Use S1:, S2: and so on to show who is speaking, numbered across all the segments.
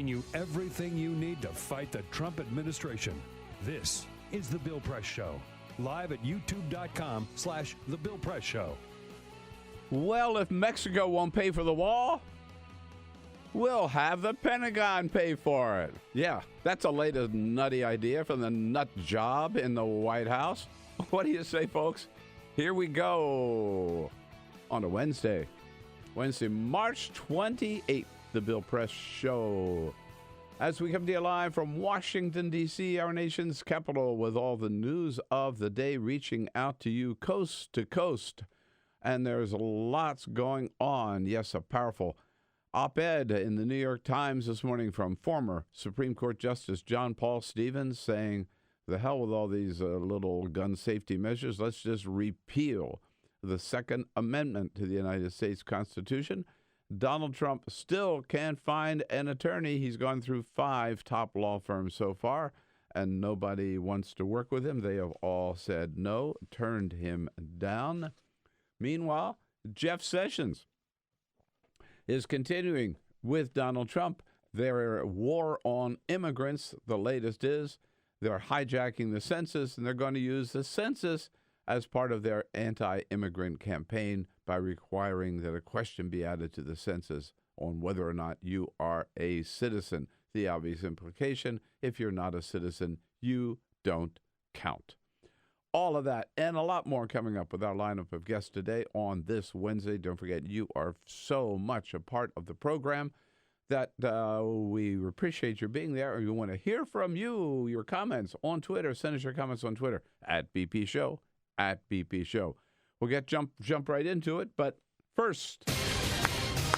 S1: bringing you everything you need to fight the Trump administration. This is The Bill Press Show, live at youtube.com/The Bill Press Show.
S2: Well, if Mexico won't pay for the wall, we'll have the Pentagon pay for it. Yeah, that's the latest nutty idea from the nut job in the White House. What do you say, folks? Here we go on a Wednesday, March 28th, the Bill Press Show. As we come to you live from Washington, D.C., our nation's capital, with all the news of the day reaching out to you coast to coast. And there's lots going on. Yes, a powerful op-ed in the New York Times this morning from former Supreme Court Justice John Paul Stevens saying, the hell with all these little gun safety measures. Let's just repeal the Second Amendment to the United States Constitution. Donald Trump still can't find an attorney. He's gone through 5 top law firms so far, and nobody wants to work with him. They have all said no, turned him down. Meanwhile, Jeff Sessions is continuing with Donald Trump. Their war on immigrants, the latest is, they're hijacking the census, and they're going to use the census as part of their anti-immigrant campaign by requiring that a question be added to the census on whether or not you are a citizen. The obvious implication, if you're not a citizen, you don't count. All of that and a lot more coming up with our lineup of guests today on this Wednesday. Don't forget, you are so much a part of the program that we appreciate your being there. We want to hear from you, your comments on Twitter. Send us your comments on Twitter at BP Show, at BP Show. We'll jump right into it, but first.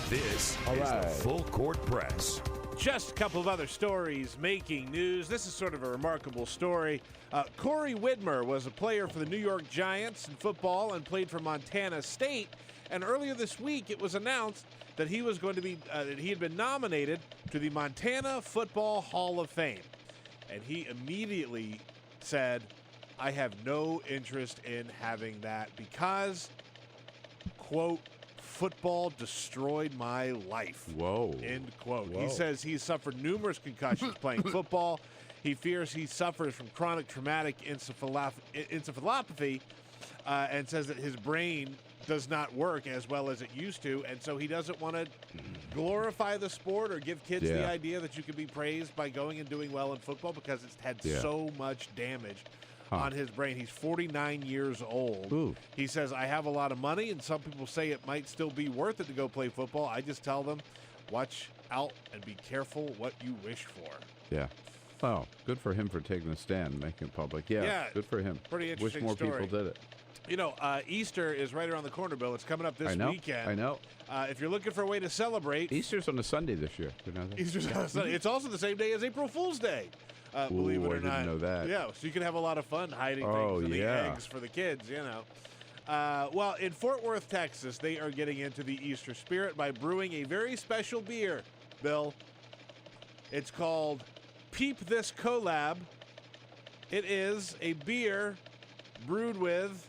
S1: This is the Full Court Press.
S3: Just a couple of other stories making news. This is sort of a remarkable story. Corey Widmer was a player for the New York Giants in football and played for Montana State. And earlier this week, it was announced that he was going to be he had been nominated to the Montana Football Hall of Fame. And he immediately said, I have no interest in having that because, quote, football destroyed my life.
S2: Whoa.
S3: End quote.
S2: Whoa.
S3: He says he's suffered numerous concussions playing football. He fears he suffers from chronic traumatic encephalopathy and says that his brain does not work as well as it used to, and so he doesn't want to glorify the sport or give kids the idea that you can be praised by going and doing well in football because it's had so much damage on his brain. He's 49 years old.
S2: Ooh.
S3: He says, I have a lot of money, and some people say it might still be worth it to go play football. I just tell them, watch out and be careful what you wish for.
S2: Yeah. Oh, good for him for taking a stand and making it public. Yeah, good for him.
S3: Pretty interesting
S2: Wish more
S3: story.
S2: people did it.
S3: You know, Easter is right around the corner, Bill. It's coming up this weekend.
S2: I know.
S3: If you're looking for a way to celebrate.
S2: Easter's on a Sunday this year. You know that?
S3: Easter's on a Sunday. It's also the same day as April Fool's Day. Believe it or not.
S2: I didn't know that.
S3: Yeah, so you can have a lot of fun hiding things in the eggs for the kids, you know. Well, in Fort Worth, Texas, they are getting into the Easter spirit by brewing a very special beer, Bill. It's called Peep This Collab. It is a beer brewed with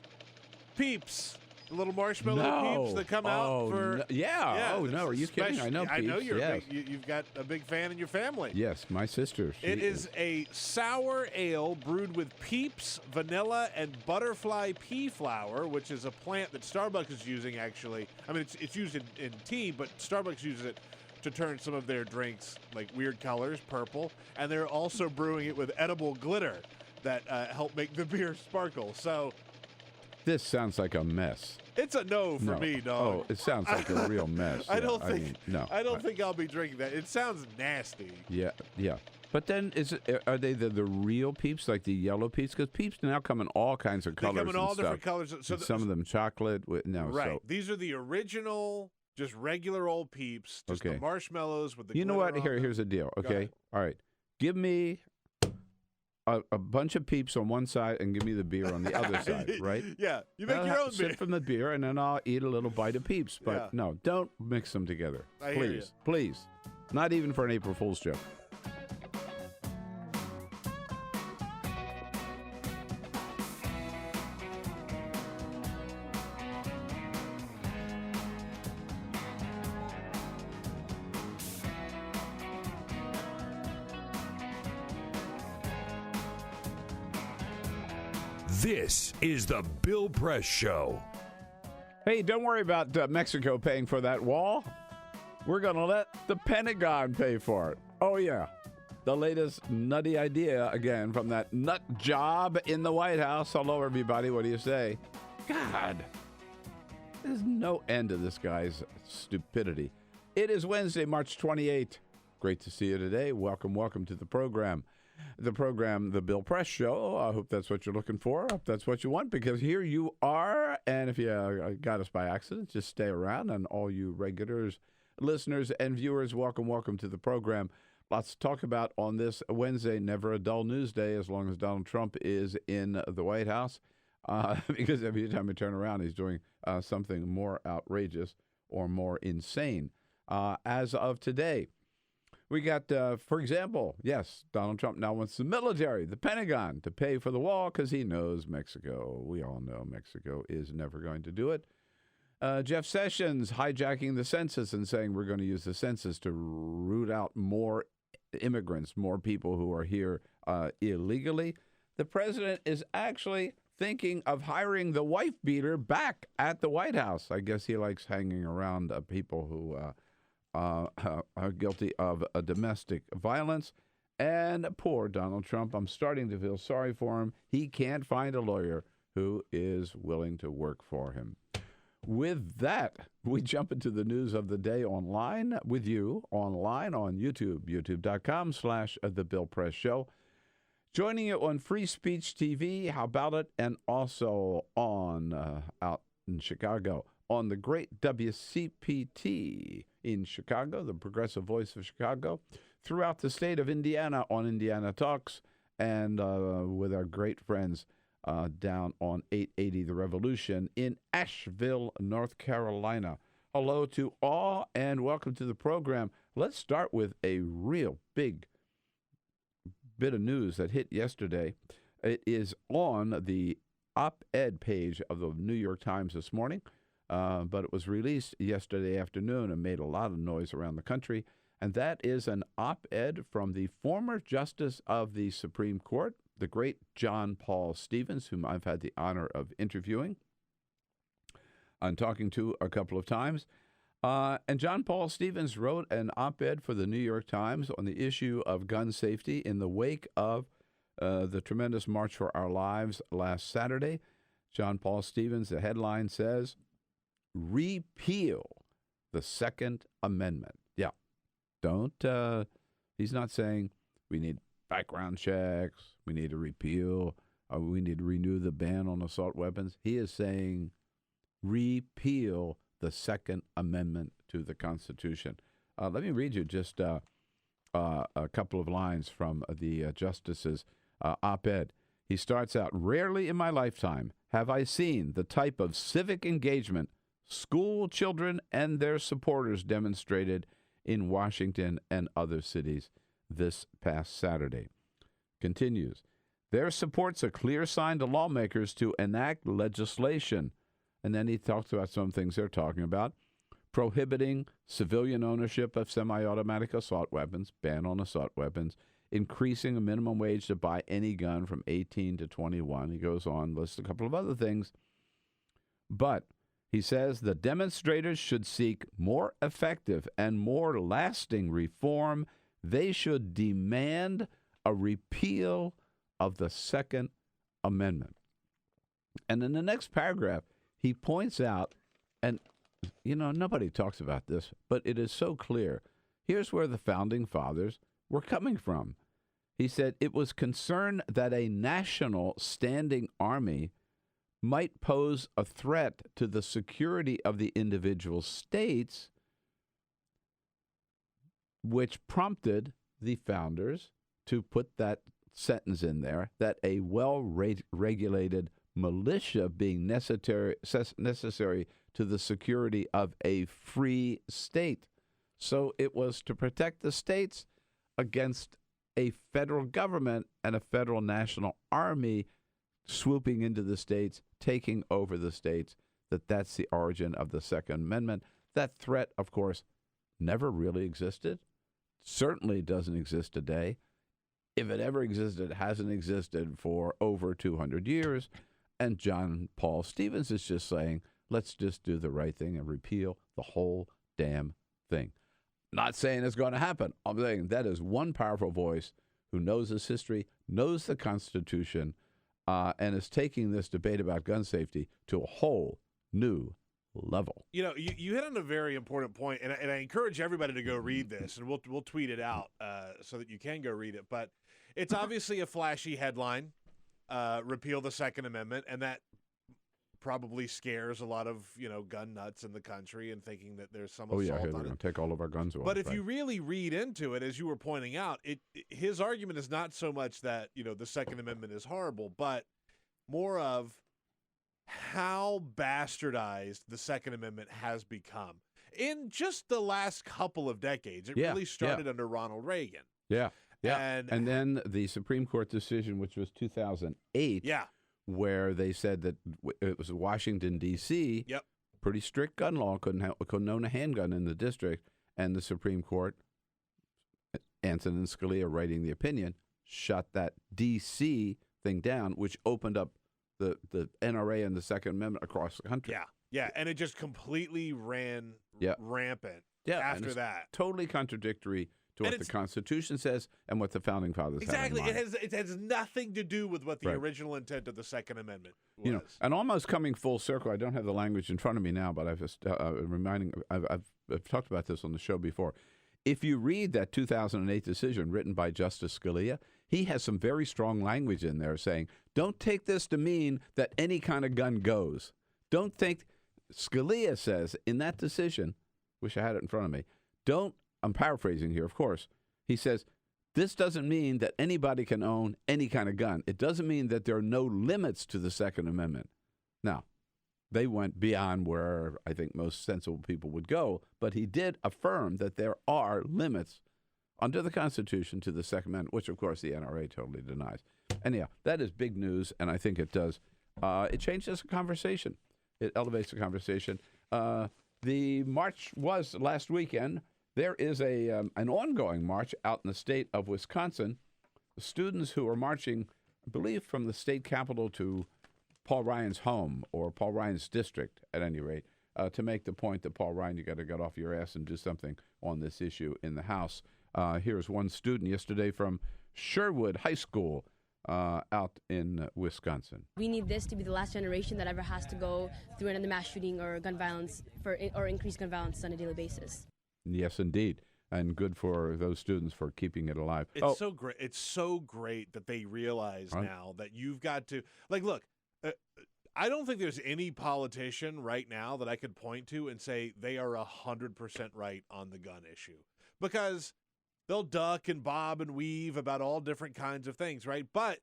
S3: Peeps. The little marshmallow Peeps that come out for...
S2: No. Yeah. Oh, no. Are you kidding? I know Peeps.
S3: I know you've got a big fan in your family.
S2: Yes, my sister.
S3: It is a sour ale brewed with Peeps, vanilla, and butterfly pea flower, which is a plant that Starbucks is using, actually. I mean, it's used in tea, but Starbucks uses it to turn some of their drinks, like weird colors, purple. And they're also brewing it with edible glitter that help make the beer sparkle. So...
S2: This sounds like a mess.
S3: It's a no for me, dog.
S2: Oh, it sounds like a real mess.
S3: I don't think I'll be drinking that. It sounds nasty.
S2: Yeah. But then, are they the real Peeps, like the yellow Peeps? Because Peeps now come in all kinds of colors.
S3: They come in all different colors.
S2: So some of them chocolate.
S3: These are the original, just regular old Peeps. Just the marshmallows with the.
S2: You know what? Here's the deal. Okay. All right. Give me a bunch of Peeps on one side and give me the beer on the other side, right?
S3: Yeah, you make your own beer.
S2: Sip from the beer, and then I'll eat a little bite of Peeps. But no, don't mix them together. Please. Not even for an April Fool's joke.
S1: This is the Bill Press Show.
S2: Hey, don't worry about Mexico paying for that wall. We're going to let the Pentagon pay for it. Oh, yeah. The latest nutty idea, again, from that nut job in the White House. Hello, everybody. What do you say? God, there's no end to this guy's stupidity. It is Wednesday, March 28th. Great to see you today. Welcome to the program. The program, The Bill Press Show. I hope that's what you're looking for. I hope that's what you want, because here you are. And if you got us by accident, just stay around. And all you regulars, listeners, and viewers, welcome to the program. Lots to talk about on this Wednesday. Never a dull news day as long as Donald Trump is in the White House, because every time we turn around, he's doing something more outrageous or more insane. As of today, we got, for example, yes, Donald Trump now wants the military, the Pentagon, to pay for the wall because he knows Mexico. We all know Mexico is never going to do it. Jeff Sessions hijacking the census and saying we're going to use the census to root out more immigrants, more people who are here illegally. The president is actually thinking of hiring the wife beater back at the White House. I guess he likes hanging around people who are guilty of domestic violence. And poor Donald Trump, I'm starting to feel sorry for him. He can't find a lawyer who is willing to work for him. With that, we jump into the news of the day online with you, online on YouTube, youtube.com/The Bill Press Show. Joining you on Free Speech TV, how about it? And also on out in Chicago, on the great WCPT in Chicago, the progressive voice of Chicago, throughout the state of Indiana on Indiana Talks, and with our great friends down on 880 The Revolution in Asheville, North Carolina. Hello to all and welcome to the program. Let's start with a real big bit of news that hit yesterday. It is on the op-ed page of the New York Times this morning, but it was released yesterday afternoon and made a lot of noise around the country. And that is an op-ed from the former Justice of the Supreme Court, the great John Paul Stevens, whom I've had the honor of interviewing and talking to a couple of times. And John Paul Stevens wrote an op-ed for the New York Times on the issue of gun safety in the wake of the tremendous March for Our Lives last Saturday. John Paul Stevens, the headline says, "Repeal the Second Amendment." Yeah, don't, he's not saying we need background checks, we need to repeal, we need to renew the ban on assault weapons. He is saying repeal the Second Amendment to the Constitution. Let me read you just a couple of lines from the Justice's op-ed. He starts out, "Rarely in my lifetime have I seen the type of civic engagement school children and their supporters demonstrated in Washington and other cities this past Saturday." Continues, "Their support's a clear sign to lawmakers to enact legislation." And then he talks about some things they're talking about: prohibiting civilian ownership of semi-automatic assault weapons, ban on assault weapons, increasing a minimum wage to buy any gun from 18 to 21. He goes on, lists a couple of other things. But he says the demonstrators should seek more effective and more lasting reform. They should demand a repeal of the Second Amendment. And in the next paragraph, he points out, and, you know, nobody talks about this, but it is so clear. Here's where the Founding Fathers were coming from. He said it was concern that a national standing army might pose a threat to the security of the individual states, which prompted the founders to put that sentence in there, that a well-regulated militia being necessary to the security of a free state. So it was to protect the states against a federal government and a federal national army swooping into the states, taking over the states, that's the origin of the Second Amendment. That threat, of course, never really existed, certainly doesn't exist today. If it ever existed, it hasn't existed for over 200 years. And John Paul Stevens is just saying, let's just do the right thing and repeal the whole damn thing. Not saying it's going to happen. I'm saying that is one powerful voice who knows his history, knows the Constitution, and is taking this debate about gun safety to a whole new level.
S3: You know, you hit on a very important point, and I encourage everybody to go read this, and we'll tweet it out so that you can go read it. But it's obviously a flashy headline, repeal the Second Amendment, and that probably scares a lot of, gun nuts in the country and thinking that there's some assault
S2: they're
S3: on
S2: going
S3: it.
S2: to take all of our guns away.
S3: But if you really read into it, as you were pointing out, his argument is not so much that, the Second Amendment is horrible, but more of how bastardized the Second Amendment has become in just the last couple of decades. It really started under Ronald Reagan.
S2: Yeah.
S3: And
S2: then the Supreme Court decision, which was 2008, where they said that it was Washington, D.C., pretty strict gun law, couldn't own a handgun in the district, and the Supreme Court, Anson and Scalia writing the opinion, shut that D.C. thing down, which opened up the NRA and the Second Amendment across the country.
S3: Yeah, and it just completely ran rampant after that.
S2: Totally contradictory to what the Constitution says and what the Founding Fathers had in mind.
S3: It has nothing to do with what the original intent of the Second Amendment was.
S2: And almost coming full circle, I don't have the language in front of me now, but I've just I've talked about this on the show before. If you read that 2008 decision written by Justice Scalia, he has some very strong language in there saying, don't take this to mean that any kind of gun goes. Don't think, Scalia says in that decision, wish I had it in front of me, I'm paraphrasing here, of course. He says, this doesn't mean that anybody can own any kind of gun. It doesn't mean that there are no limits to the Second Amendment. Now, they went beyond where I think most sensible people would go, but he did affirm that there are limits under the Constitution to the Second Amendment, which, of course, the NRA totally denies. Anyhow, that is big news, and I think it does. It changes the conversation. It elevates the conversation. The march was last weekend. There is an ongoing march out in the state of Wisconsin. The students who are marching, I believe, from the state capitol to Paul Ryan's home, or Paul Ryan's district, at any rate, to make the point that, Paul Ryan, you got to get off your ass and do something on this issue in the House. Here's one student yesterday from Sherwood High School out in Wisconsin.
S4: We need this to be the last generation that ever has to go through another mass shooting or gun violence or increased gun violence on a daily basis.
S2: Yes, indeed. And good for those students for keeping it alive.
S3: It's so great. It's so great that they realize now that you've got to, look, I don't think there's any politician right now that I could point to and say they are 100% right on the gun issue, because they'll duck and bob and weave about all different kinds of things, right? But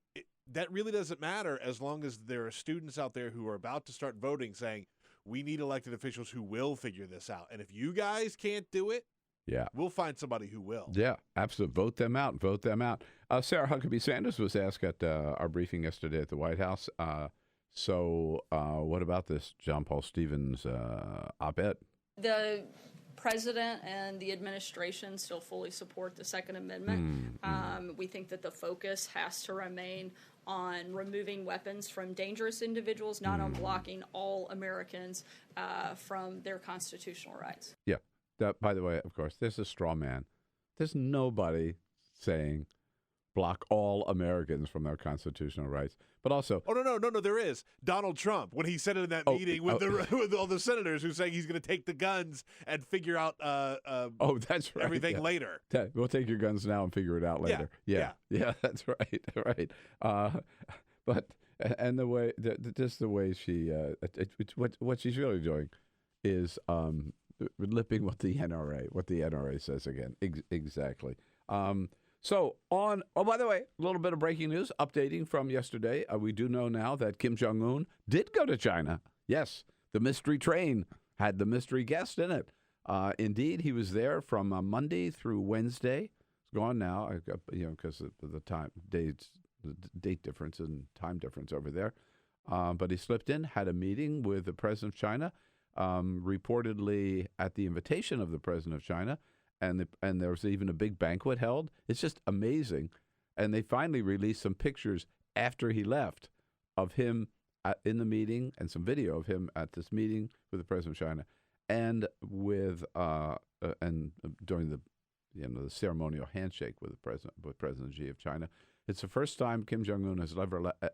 S3: that really doesn't matter as long as there are students out there who are about to start voting saying, we need elected officials who will figure this out. And if you guys can't do it, we'll find somebody who will. Yeah,
S2: absolutely. Vote them out. Vote them out. Sarah Huckabee Sanders was asked at our briefing yesterday at the White House. So what about this John Paul Stevens op-ed?
S5: The president and the administration still fully support the Second Amendment. We think that the focus has to remain on removing weapons from dangerous individuals, not on blocking all Americans from their constitutional rights.
S2: Yeah. By the way, of course, there's a straw man. There's nobody saying block all Americans from their constitutional rights. But also...
S3: Oh, no, there is. Donald Trump, when he said it in that meeting with all the senators who saying he's going to take the guns and figure out
S2: that's right.
S3: everything later.
S2: We'll take your guns now and figure it out later. Yeah, that's right. Right. But and the way just the way she what she's really doing is lipping what the NRA says again. Exactly. So on. Oh, by the way, a little bit of breaking news, updating from yesterday. We do know now that Kim Jong-un did go to China. Yes, the mystery train had the mystery guest in it. Indeed, he was there from Monday through Wednesday. It's gone now, because of the date difference and time difference over there. But he slipped in, had a meeting with the president of China, reportedly at the invitation of the president of China, and there was even a big banquet held. It's just amazing. And they finally released some pictures after he left of him in the meeting and some video of him at this meeting with the president of China, and with and during the the ceremonial handshake with President Xi of China. It's the first time Kim Jong-un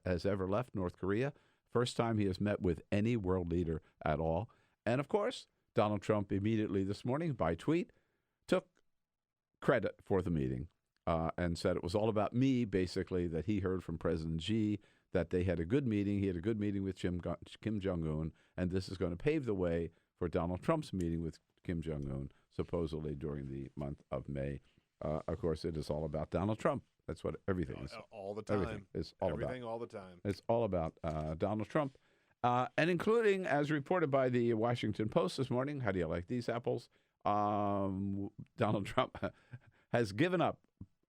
S2: has ever left North Korea. First time he has met with any world leader at all. And of course, Donald Trump immediately this morning by tweet took credit for the meeting and said it was all about me, basically, that he heard from President Xi that they had a good meeting. He had a good meeting with Kim Jong-un, and this is going to pave the way for Donald Trump's meeting with Kim Jong-un, supposedly during the month of May. Of course, it is all about Donald Trump. That's what everything is.
S3: All the time.
S2: Everything is all about.
S3: Everything all the time.
S2: It's all about Donald Trump. And including, as reported by the Washington Post this morning, how do you like these apples? Donald Trump has given up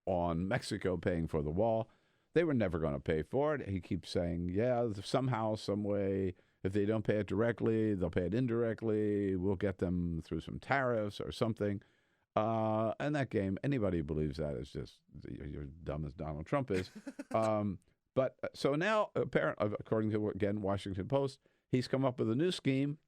S2: on Mexico paying for the wall. They were never going to pay for it. He keeps saying, yeah, somehow, some way, if they don't pay it directly, they'll pay it indirectly. We'll get them through some tariffs or something. And that game, anybody who believes that is just, you're dumb as Donald Trump is. But so now, according to, again, Washington Post, he's come up with a new scheme.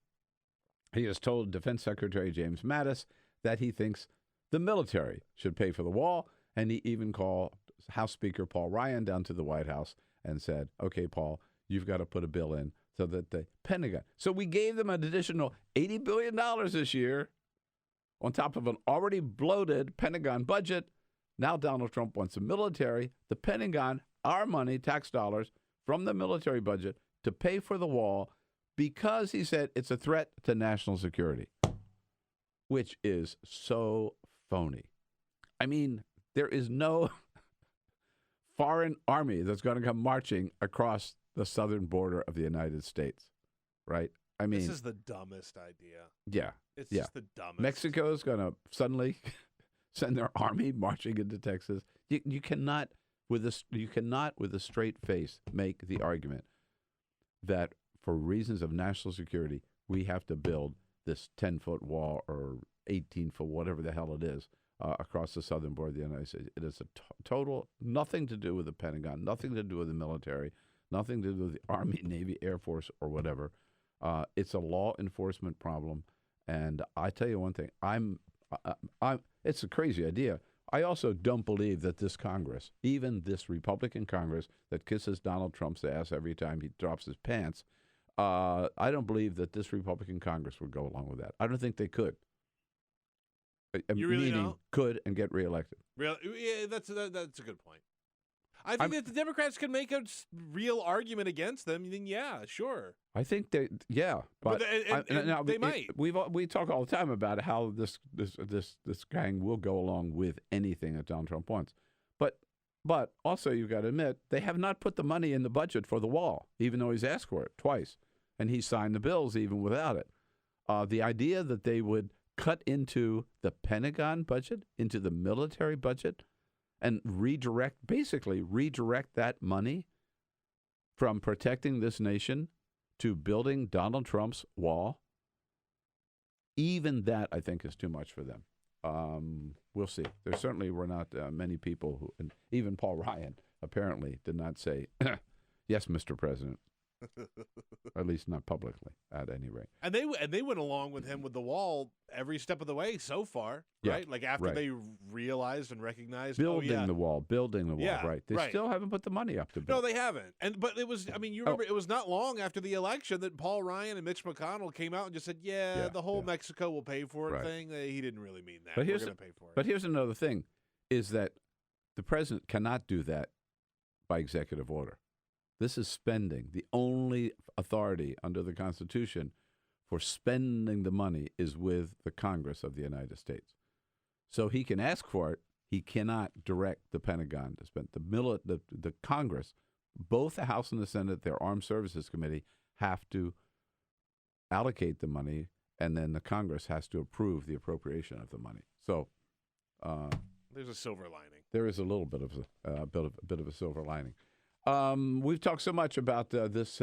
S2: He has told Defense Secretary James Mattis that he thinks the military should pay for the wall. And he even called House Speaker Paul Ryan down to the White House and said, okay, Paul, you've got to put a bill in so that the Pentagon. So we gave them an additional $80 billion this year on top of an already bloated Pentagon budget. Now Donald Trump wants the military, the Pentagon, our money, tax dollars from the military budget to pay for the wall because he said it's a threat to national security, which is so phony. I mean, there is no foreign army that's going to come marching across the southern border of the United States, right? I mean,
S3: this is the dumbest idea.
S2: Yeah.
S3: It's just the dumbest.
S2: Mexico is going to suddenly send their army marching into Texas. You cannot, with a straight face, make the argument that for reasons of national security, we have to build this 10-foot wall or 18-foot, whatever the hell it is, across the southern border of the United States. It is a total, nothing to do with the Pentagon, nothing to do with the military, nothing to do with the Army, Navy, Air Force, or whatever. It's a law enforcement problem. And I tell you one thing, it's a crazy idea. I also don't believe that this Congress, even this Republican Congress that kisses Donald Trump's ass every time he drops his pants, I don't believe that this Republican Congress would go along with that. I don't think they could.
S3: You really
S2: meaning
S3: don't?
S2: Could and get reelected.
S3: Really? Yeah, that's a good point. I think that the Democrats can make a real argument against them. Then yeah, sure.
S2: I think but now,
S3: they might.
S2: We talk all the time about how this gang will go along with anything that Donald Trump wants, but also you've got to admit they have not put the money in the budget for the wall, even though he's asked for it twice, and he signed the bills even without it. The idea that they would cut into the Pentagon budget, into the military budget, and redirect that money from protecting this nation to building Donald Trump's wall, even that, I think, is too much for them. We'll see. There certainly were not many people who, and even Paul Ryan apparently did not say, yes, Mr. President. At least not publicly, at any rate.
S3: And they went along with him with the wall every step of the way so far, right?
S2: Yeah,
S3: like after
S2: right.
S3: they realized and recognized
S2: building the wall, right? They still haven't put the money up to build.
S3: No, they haven't. But it was. I mean, you remember it was not long after the election that Paul Ryan and Mitch McConnell came out and just said, the whole Mexico will pay for it thing. He didn't really mean that. We're going to pay for it.
S2: But here's another thing: is that the president cannot do that by executive order. This is spending. The only authority under the Constitution for spending the money is with the Congress of the United States. So he can ask for it. He cannot direct the Pentagon to spend. The Congress, both the House and the Senate, their Armed Services Committee, have to allocate the money, and then the Congress has to approve the appropriation of the money. So
S3: there's a silver lining.
S2: There is a little bit of a silver lining. We've talked so much about this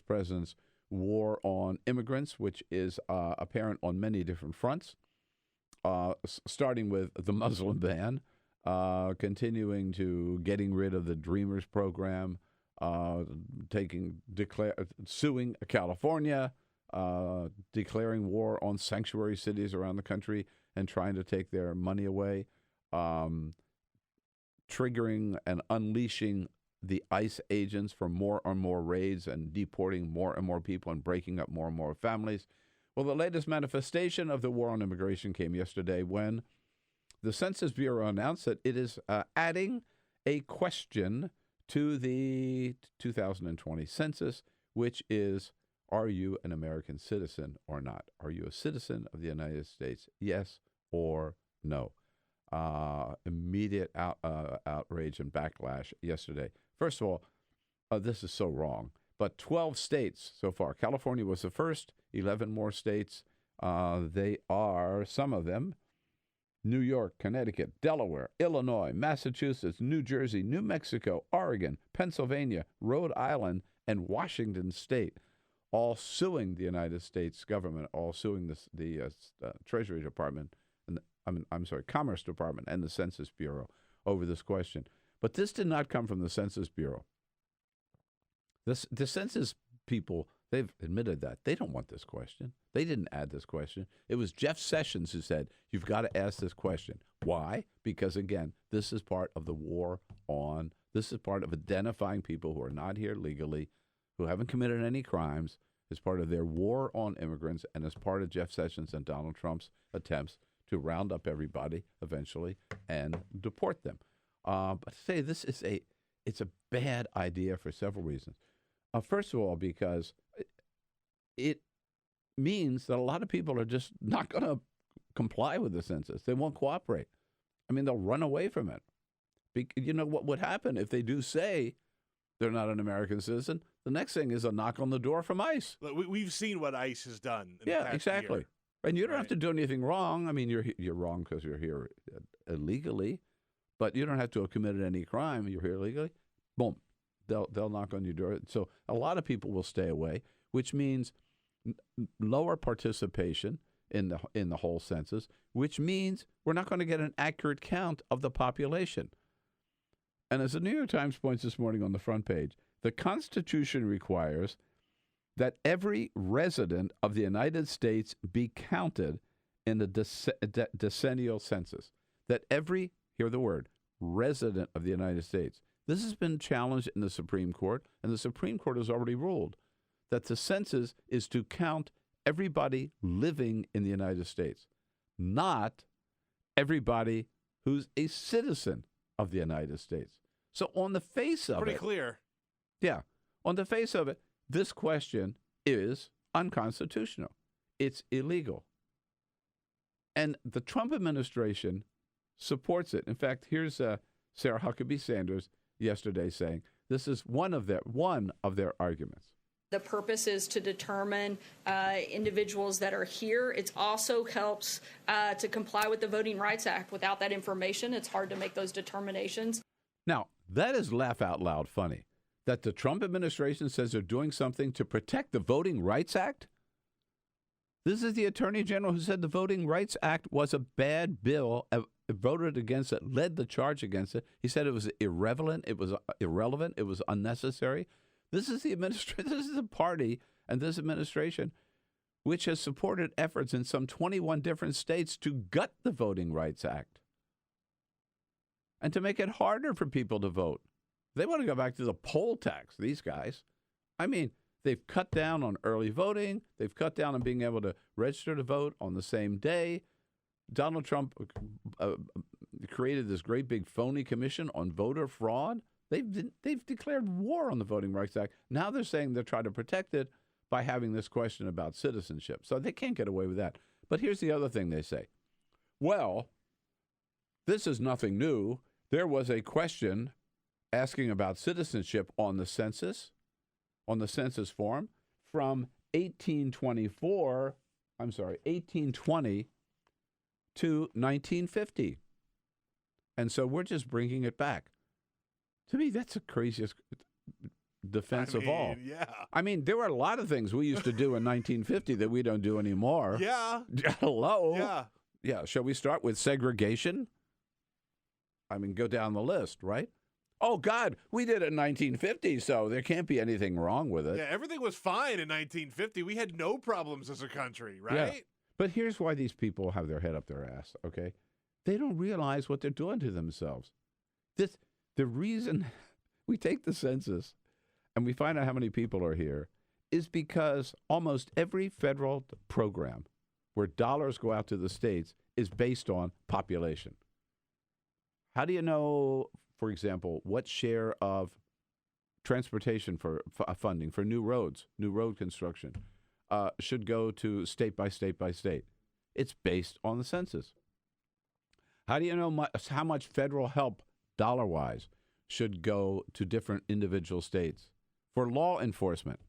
S2: president's war on immigrants, which is apparent on many different fronts, starting with the Muslim ban, continuing to getting rid of the Dreamers program, suing California, declaring war on sanctuary cities around the country and trying to take their money away, triggering and unleashing the ICE agents for more and more raids and deporting more and more people and breaking up more and more families. Well, the latest manifestation of the war on immigration came yesterday when the Census Bureau announced that it is adding a question to the 2020 census, which is, are you an American citizen or not? Are you a citizen of the United States? Yes or no? Immediate outrage and backlash yesterday. First of all, this is so wrong. But 12 states so far. California was the first, 11 more states. They are, some of them, New York, Connecticut, Delaware, Illinois, Massachusetts, New Jersey, New Mexico, Oregon, Pennsylvania, Rhode Island, and Washington State, all suing the United States government, all suing the Treasury Department, and Commerce Department and the Census Bureau over this question. But this did not come from the Census Bureau. The census people, they've admitted that. They don't want this question. They didn't add this question. It was Jeff Sessions who said, you've got to ask this question. Why? Because, again, this is part of the war on, this is part of identifying people who are not here legally, who haven't committed any crimes, as part of their war on immigrants, and as part of Jeff Sessions and Donald Trump's attempts to round up everybody eventually and deport them. But to say this is it's a bad idea for several reasons. First of all, because it means that a lot of people are just not going to comply with the census. They won't cooperate. I mean, they'll run away from it. You know what would happen if they do say they're not an American citizen? The next thing is a knock on the door from ICE.
S3: Look, we've seen what ICE has done. In the past
S2: exactly.
S3: year.
S2: And you don't have to do anything wrong. I mean, you're wrong because you're here illegally, but you don't have to have committed any crime. You're here illegally. Boom. They'll knock on your door. So a lot of people will stay away, which means lower participation in the whole census, which means we're not going to get an accurate count of the population. And as the New York Times points this morning on the front page, the Constitution requires that every resident of the United States be counted in the decennial census. That every, hear the word, resident of the United States. This has been challenged in the Supreme Court, and the Supreme Court has already ruled that the census is to count everybody living in the United States, not everybody who's a citizen of the United States. So on the face of it...
S3: Pretty clear.
S2: Yeah. On the face of it, this question is unconstitutional. It's illegal. And the Trump administration supports it. In fact, here's Sarah Huckabee Sanders yesterday saying this is one of their arguments.
S5: The purpose is to determine individuals that are here. It also helps to comply with the Voting Rights Act. Without that information, it's hard to make those determinations.
S2: Now, that is laugh out loud funny. That the Trump administration says they're doing something to protect the Voting Rights Act? This is the Attorney General who said the Voting Rights Act was a bad bill, voted against it, led the charge against it. He said it was irrelevant, it was unnecessary. This is the administration, this is the party and this administration which has supported efforts in some 21 different states to gut the Voting Rights Act and to make it harder for people to vote. They want to go back to the poll tax, these guys. I mean, they've cut down on early voting. They've cut down on being able to register to vote on the same day. Donald Trump created this great big phony commission on voter fraud. They've declared war on the Voting Rights Act. Now they're saying they're trying to protect it by having this question about citizenship. So they can't get away with that. But here's the other thing they say. Well, this is nothing new. There was a question asking about citizenship on the census form from 1820 to 1950. And so we're just bringing it back. To me, that's the craziest defense of all.
S3: Yeah.
S2: I mean, there were a lot of things we used to do in 1950 that we don't do anymore.
S3: Yeah.
S2: Hello.
S3: Yeah.
S2: Yeah. Shall we start with segregation? I mean, go down the list, right? Oh, God, we did it in 1950, so there can't be anything wrong with it.
S3: Yeah, everything was fine in 1950. We had no problems as a country, right?
S2: Yeah. But here's why these people have their head up their ass, okay? They don't realize what they're doing to themselves. The reason we take the census and we find out how many people are here is because almost every federal program where dollars go out to the states is based on population. How do you know, for example, what share of transportation for funding for new road construction should go to state by state by state? It's based on the census. How do you know how much federal help, dollar-wise, should go to different individual states? For law enforcement,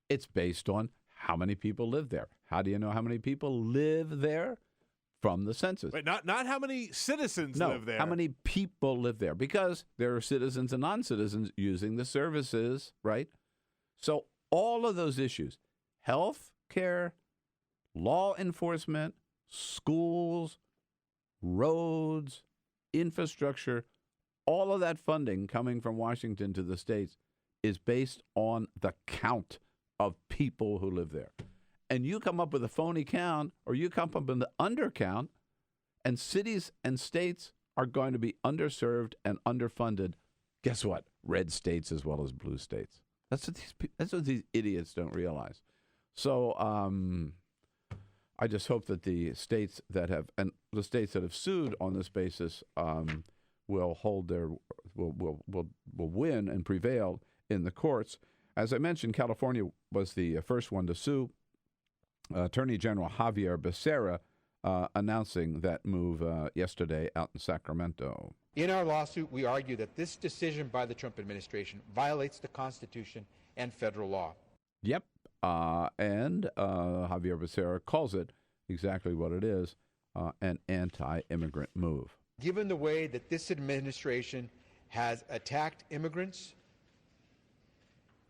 S2: it's based on how many people live there. How do you know how many people live there? From the census.
S3: Wait, not how many citizens live there.
S2: How many people live there? Because there are citizens and non-citizens using the services, right? So all of those issues, health care, law enforcement, schools, roads, infrastructure, all of that funding coming from Washington to the states is based on the count of people who live there. And you come up with a phony count, or you come up with an undercount, and cities and states are going to be underserved and underfunded. Guess what? Red states as well as blue states. That's what these idiots don't realize. So I just hope that the states that have sued on this basis will win and prevail in the courts. As I mentioned, California was the first one to sue. Attorney General Javier Becerra announcing that move yesterday out in Sacramento.
S6: In our lawsuit, we argue that this decision by the Trump administration violates the Constitution and federal law.
S2: Yep. And Javier Becerra calls it exactly what it is, an anti-immigrant move.
S6: Given the way that this administration has attacked immigrants,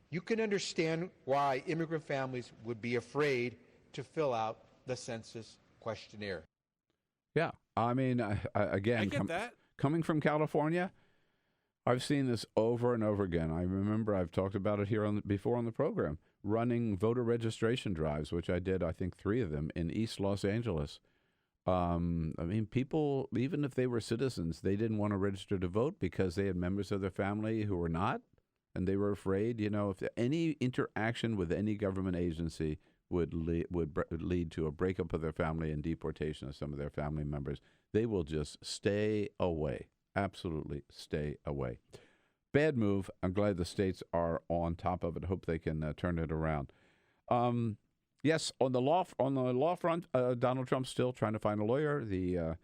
S6: you can understand why immigrant families would be afraid to fill out the census questionnaire.
S2: Yeah, I mean, again,
S3: I get that.
S2: Coming from California, I've seen this over and over again. I remember I've talked about it here before on the program, running voter registration drives, which I did, I think, 3 of them in East Los Angeles. I mean, people, even if they were citizens, they didn't want to register to vote because they had members of their family who were not, and they were afraid, if any interaction with any government agency would lead to a breakup of their family and deportation of some of their family members, they will just stay away. Absolutely stay away. Bad move. I'm glad the states are on top of it. Hope they can turn it around. Yes, on the law front, Donald Trump's still trying to find a lawyer. The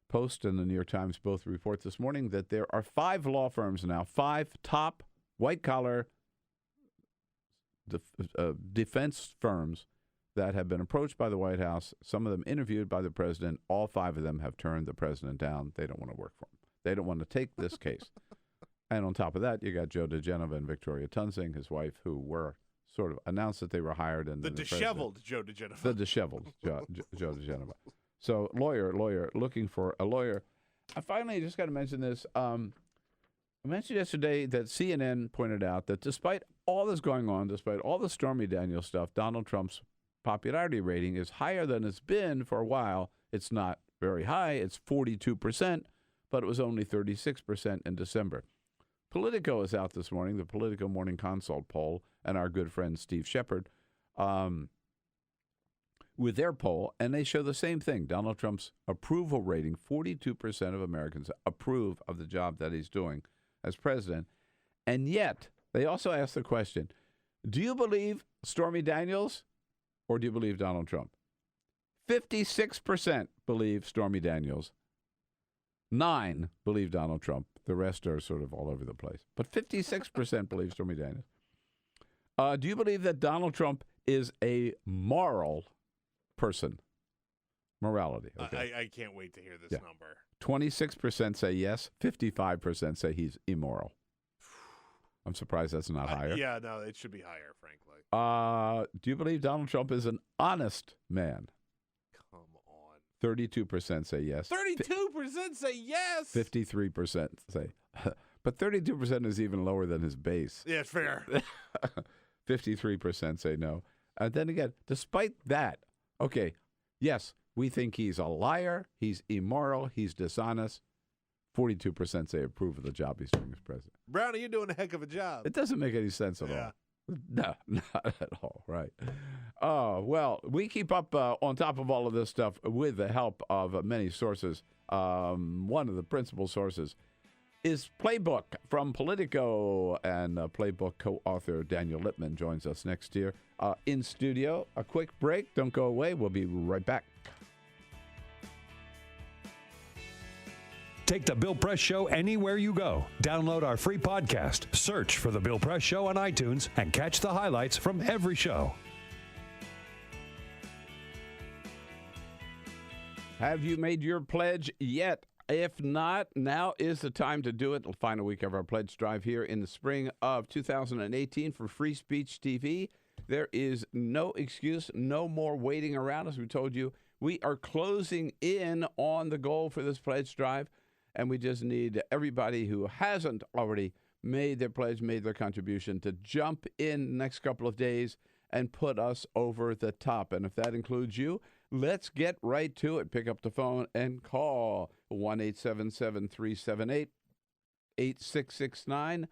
S2: Post and the New York Times both report this morning that there are 5 law firms now, 5 top white-collar defense firms that have been approached by the White House, some of them interviewed by the president. All 5 of them have turned the president down. They don't want to work for him. They don't want to take this case. And on top of that, you got Joe DeGenova and Victoria Tunsing, his wife, who were sort of announced that they were hired. And
S3: the disheveled Joe DeGenova.
S2: The disheveled Joe DeGenova. So lawyer, looking for a lawyer. I finally just got to mention this. I mentioned yesterday that CNN pointed out that despite all this going on, despite all the Stormy Daniels stuff, Donald Trump's popularity rating is higher than it's been for a while. It's not very high. It's 42%, but it was only 36% in December. Politico is out this morning, the Politico Morning Consult poll, and our good friend Steve Shepard with their poll, and they show the same thing. Donald Trump's approval rating, 42% of Americans approve of the job that he's doing as president. And yet, they also ask the question, do you believe Stormy Daniels or do you believe Donald Trump? 56% believe Stormy Daniels. 9 believe Donald Trump. The rest are sort of all over the place. But 56% believe Stormy Daniels. Do you believe that Donald Trump is a moral person? Morality. Okay.
S3: I can't wait to hear this number.
S2: 26% say yes. 55% say he's immoral. I'm surprised that's not higher.
S3: Yeah, no, it should be higher, frankly.
S2: Do you believe Donald Trump is an honest man?
S3: Come on.
S2: 32% say yes.
S3: 32% say yes.
S2: 53% say But 32% is even lower than his base.
S3: Yeah, fair.
S2: 53% say no. And then again, despite that, okay, yes, we think he's a liar, he's immoral, he's dishonest. 42% say approve of the job he's doing as president.
S3: Brownie, you're doing a heck of a job.
S2: It doesn't make any sense at
S3: Yeah.
S2: all. No, not at all, right. Well, we keep up on top of all of this stuff with the help of many sources. One of the principal sources is Playbook from Politico, and Playbook co-author Daniel Lippman joins us next year in studio. A quick break. Don't go away. We'll be right back.
S1: Take the Bill Press Show anywhere you go. Download our free podcast, search for The Bill Press Show on iTunes, and catch the highlights from every show.
S2: Have you made your pledge yet? If not, now is the time to do it. The final week of our pledge drive here in the spring of 2018 for Free Speech TV. There is no excuse, no more waiting around. As we told you, we are closing in on the goal for this pledge drive, and we just need everybody who hasn't already made their pledge, made their contribution, to jump in the next couple of days and put us over the top. And if that includes you, let's get right to it. Pick up the phone and call 1-877-378-8669.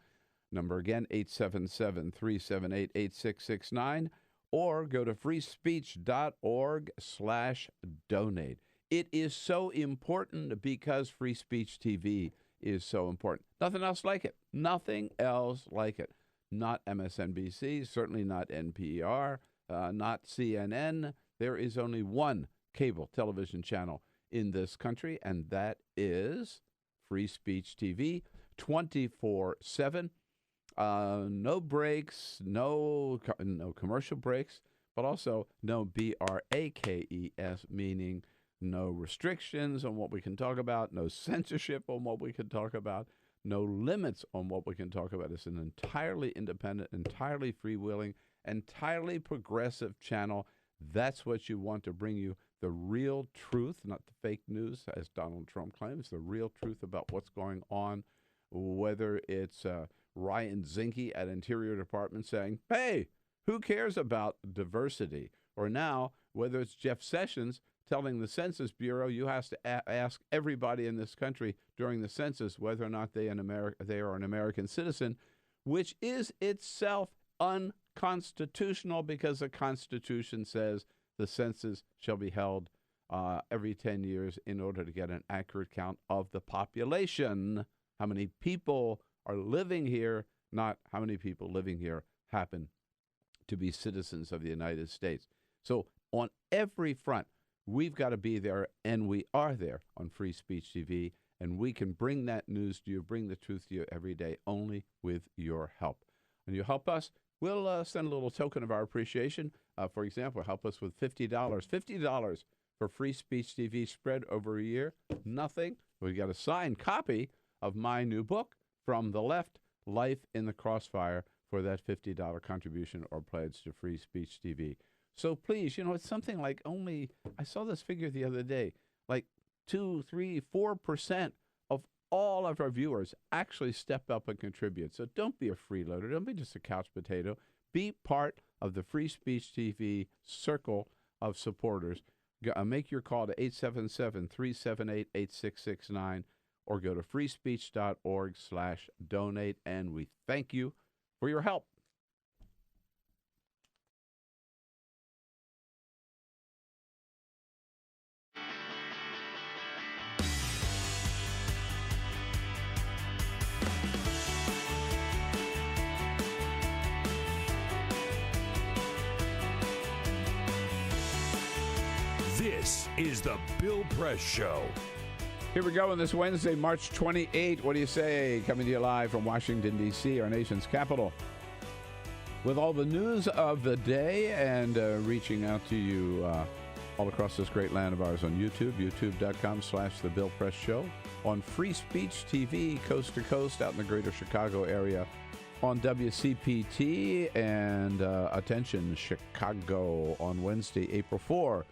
S2: Number again, 877-378-8669. Or go to freespeech.org/donate. It is so important because Free Speech TV is so important. Nothing else like it. Nothing else like it. Not MSNBC, certainly not NPR, not CNN. There is only one cable television channel in this country, and that is Free Speech TV, 24/7. No breaks, no commercial breaks, but also no BRAKES, meaning no restrictions on what we can talk about, no censorship on what we can talk about, no limits on what we can talk about. It's an entirely independent, entirely freewheeling, entirely progressive channel. That's what you want to bring you, the real truth, not the fake news, as Donald Trump claims, the real truth about what's going on, whether it's Ryan Zinke at Interior Department saying, hey, who cares about diversity? Or now, whether it's Jeff Sessions telling the Census Bureau you have to ask everybody in this country during the census whether or not they are an American citizen, which is itself unconstitutional because the Constitution says the census shall be held every 10 years in order to get an accurate count of the population. How many people are living here, not how many people living here happen to be citizens of the United States. So on every front, we've got to be there, and we are there on Free Speech TV, and we can bring that news to you, bring the truth to you every day, only with your help. And you help us, we'll send a little token of our appreciation. For example, help us with $50. $50 for Free Speech TV spread over a year. Nothing. We got a signed copy of my new book, From the Left, Life in the Crossfire, for that $50 contribution or pledge to Free Speech TV. So please, it's something like only, I saw this figure the other day, like 2, 3, 4% of all of our viewers actually step up and contribute. So don't be a freeloader. Don't be just a couch potato. Be part of the Free Speech TV circle of supporters. Make your call to 877-378-8669 or go to freespeech.org/donate, and we thank you for your help.
S1: This is the Bill Press Show.
S2: Here we go on this Wednesday, March 28. What do you say? Coming to you live from Washington, D.C., our nation's capital, with all the news of the day and reaching out to you all across this great land of ours on YouTube, youtube.com/The Bill Press Show, on Free Speech TV, coast to coast out in the greater Chicago area, on WCPT, and attention, Chicago, on Wednesday, April 4.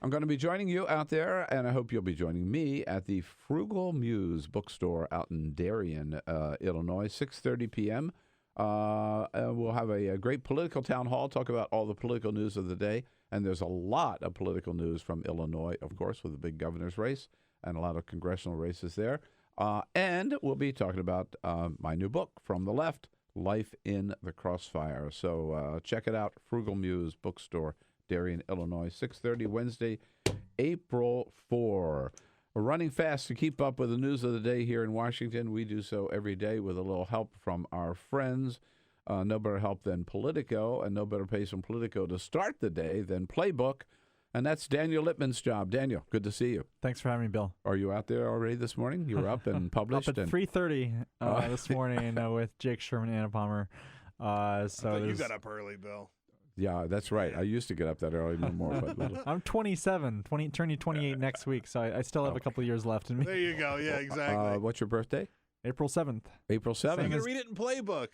S2: I'm going to be joining you out there, and I hope you'll be joining me at the Frugal Muse bookstore out in Darien, Illinois, 6:30 p.m. We'll have a great political town hall, talk about all the political news of the day. And there's a lot of political news from Illinois, of course, with the big governor's race and a lot of congressional races there. And we'll be talking about my new book, From the Left, Life in the Crossfire. So check it out, Frugal Muse Bookstore, Darien, Illinois, 6:30 Wednesday, April 4. We're running fast to keep up with the news of the day here in Washington. We do so every day with a little help from our friends. No better help than Politico, and no better place from Politico to start the day than Playbook. And that's Daniel Lippman's job. Daniel, good to see you.
S7: Thanks for having me, Bill.
S2: Are you out there already this morning? You were up and published?
S7: Up at 3:30 this morning with Jake Sherman and Anna Palmer.
S3: You got up early, Bill.
S2: Yeah, that's right. I used to get up that early, no more. But
S7: I'm 27, turning 28 next week, so I still have a couple of years left in me.
S3: There you go. Yeah, exactly.
S2: What's your birthday?
S7: April 7th.
S2: April 7th.
S3: I'm going to read it in Playbook.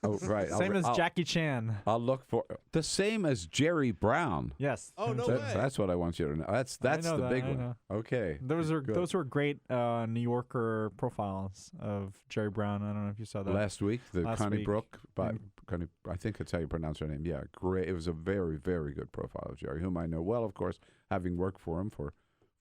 S2: Right.
S7: Same as Jackie Chan.
S2: I'll look for the same as Jerry Brown.
S7: Yes.
S3: Oh, no way.
S2: That's what I want you to know. That's the big one. Okay.
S7: Those were great New Yorker profiles of Jerry Brown. I don't know if you saw that.
S2: Last week, Connie
S7: week.
S2: Brook, Connie, I think that's how you pronounce her name. Yeah, great. It was a very, very good profile of Jerry, whom I know well, of course, having worked for him for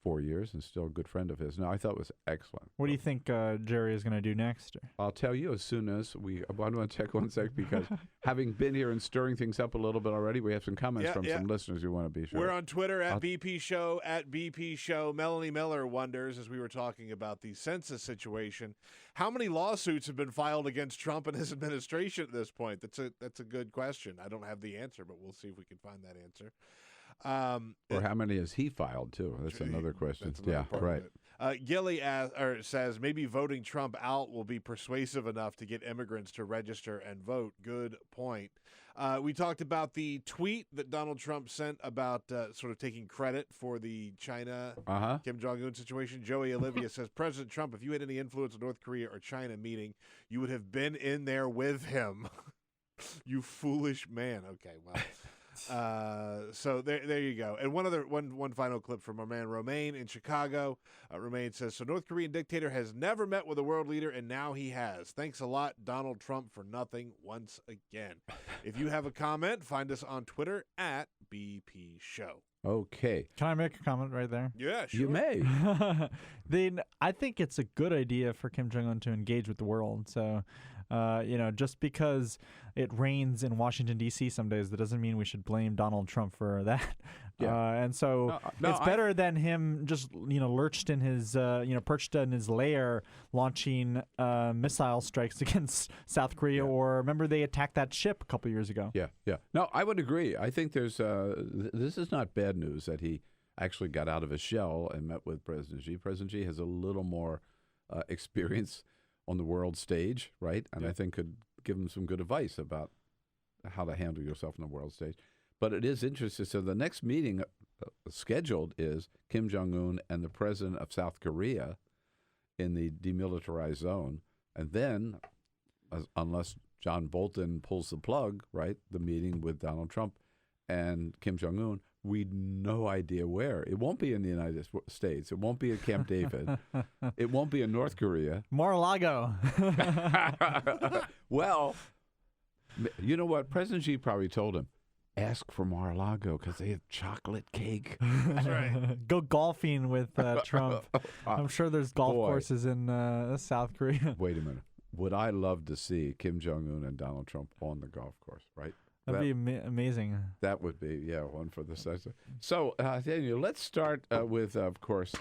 S2: 4 years and still a good friend of his. No, I thought it was excellent.
S7: What do you think Jerry is going to do next?
S2: I'll tell you as soon as I want to check one sec because having been here and stirring things up a little bit already, we have some comments from some listeners who want to be sure.
S3: We're on Twitter at BP Show, at BP Show. Melanie Miller wonders, as we were talking about the census situation, how many lawsuits have been filed against Trump and his administration at this point? That's a good question. I don't have the answer, but we'll see if we can find that answer.
S2: Or how many has he filed, too? That's another question. Right.
S3: Gilly says maybe voting Trump out will be persuasive enough to get immigrants to register and vote. Good point. We talked about the tweet that Donald Trump sent about sort of taking credit for the China Kim Jong-un situation. Joey Olivia says, President Trump, if you had any influence on North Korea or China meeting, you would have been in there with him. You foolish man. Okay, well. So there you go. And one final clip from our man Romaine in Chicago. Romaine says, so North Korean dictator has never met with a world leader, and now he has. Thanks a lot, Donald Trump, for nothing once again. If you have a comment, find us on Twitter at BP Show.
S2: Okay.
S7: Can I make a comment right there?
S3: Yeah, sure.
S2: You may.
S7: Then I think it's a good idea for Kim Jong-un to engage with the world. So, just because it rains in Washington, D.C. some days, that doesn't mean we should blame Donald Trump for that.
S2: Yeah.
S7: And so it's better than him just, lurched in his, perched in his lair launching missile strikes against South Korea. Or remember they attacked that ship a couple years ago.
S2: Yeah. No, I would agree. I think there's this is not bad news that he actually got out of his shell and met with President Xi. President Xi has a little more experience on the world stage, right? And I think could give him some good advice about how to handle yourself on the world stage. But it is interesting. So the next meeting scheduled is Kim Jong-un and the president of South Korea in the demilitarized zone. And then, unless John Bolton pulls the plug, right, the meeting with Donald Trump and Kim Jong-un, we'd no idea where. It won't be in the United States. It won't be at Camp David. It won't be in North Korea.
S7: Mar-a-Lago.
S2: Well, you know what? President Xi probably told him, ask for Mar-a-Lago because they have chocolate cake.
S3: That's right.
S7: Go golfing with Trump. I'm sure there's golf courses in South Korea.
S2: Wait a minute. Would I love to see Kim Jong-un and Donald Trump on the golf course, right?
S7: That'd be amazing.
S2: That would be, one for the session. So, Daniel, let's start with, of course,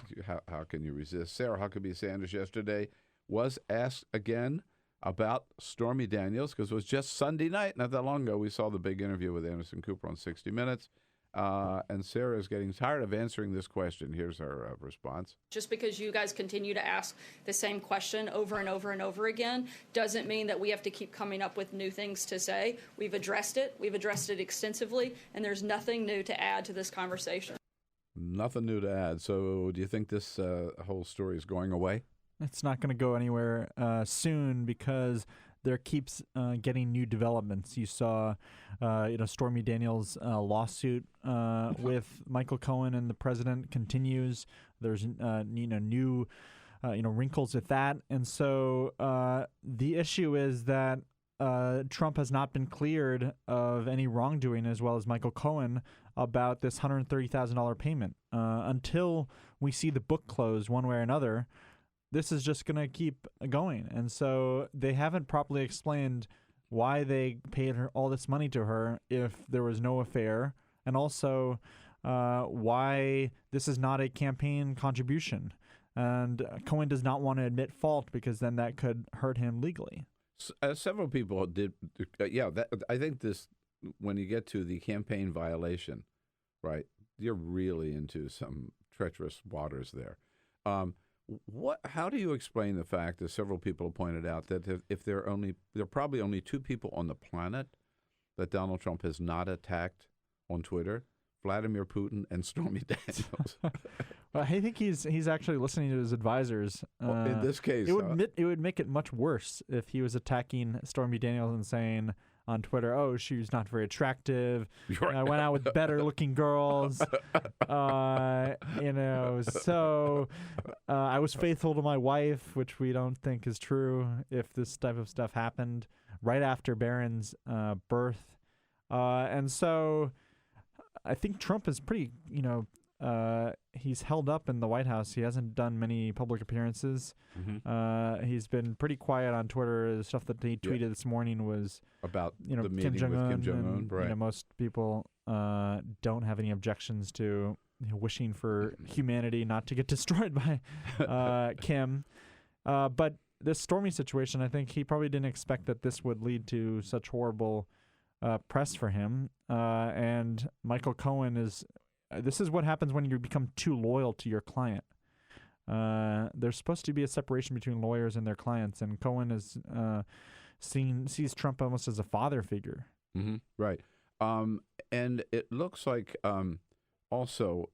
S2: how can you resist? Sarah Huckabee Sanders yesterday was asked again about Stormy Daniels because it was just Sunday night, not that long ago. We saw the big interview with Anderson Cooper on 60 Minutes. And Sarah is getting tired of answering this question. Here's her response.
S5: Just because you guys continue to ask the same question over and over and over again doesn't mean that we have to keep coming up with new things to say. We've addressed it extensively, and there's nothing new to add to this conversation.
S2: Nothing new to add. So do you think this whole story is going away?
S7: It's not going to go anywhere soon because there keeps getting new developments. You saw, Stormy Daniels' lawsuit with Michael Cohen and the president continues. There's new wrinkles with that, and so the issue is that Trump has not been cleared of any wrongdoing, as well as Michael Cohen, about this $130,000 payment. Until we see the book close one way or another, this is just going to keep going. And so they haven't properly explained why they paid her all this money to her if there was no affair, and also why this is not a campaign contribution. And Cohen does not want to admit fault because then that could hurt him legally.
S2: Several people did. I think this, when you get to the campaign violation, right, you're really into some treacherous waters there. How do you explain the fact that several people have pointed out that if there are probably only two people on the planet that Donald Trump has not attacked on Twitter, Vladimir Putin and Stormy Daniels?
S7: Well, I think he's actually listening to his advisors.
S2: In this case,
S7: it would make it much worse if he was attacking Stormy Daniels and saying on Twitter, "Oh, she's not very attractive. I went out with better-looking girls. So I was faithful to my wife," which we don't think is true. If this type of stuff happened right after Barron's birth, and so I think Trump is pretty, he's held up in the White House. He hasn't done many public appearances.
S2: Mm-hmm.
S7: He's been pretty quiet on Twitter. The stuff that he tweeted this morning was
S2: about
S7: the
S2: meeting with Kim Jong-un. Right.
S7: Most people don't have any objections to wishing for humanity not to get destroyed by Kim. But this Stormy situation, I think he probably didn't expect that this would lead to such horrible press for him. And Michael Cohen is... this is what happens when you become too loyal to your client. There's supposed to be a separation between lawyers and their clients, and Cohen is sees Trump almost as a father figure.
S2: Mm-hmm. Right. And it looks like also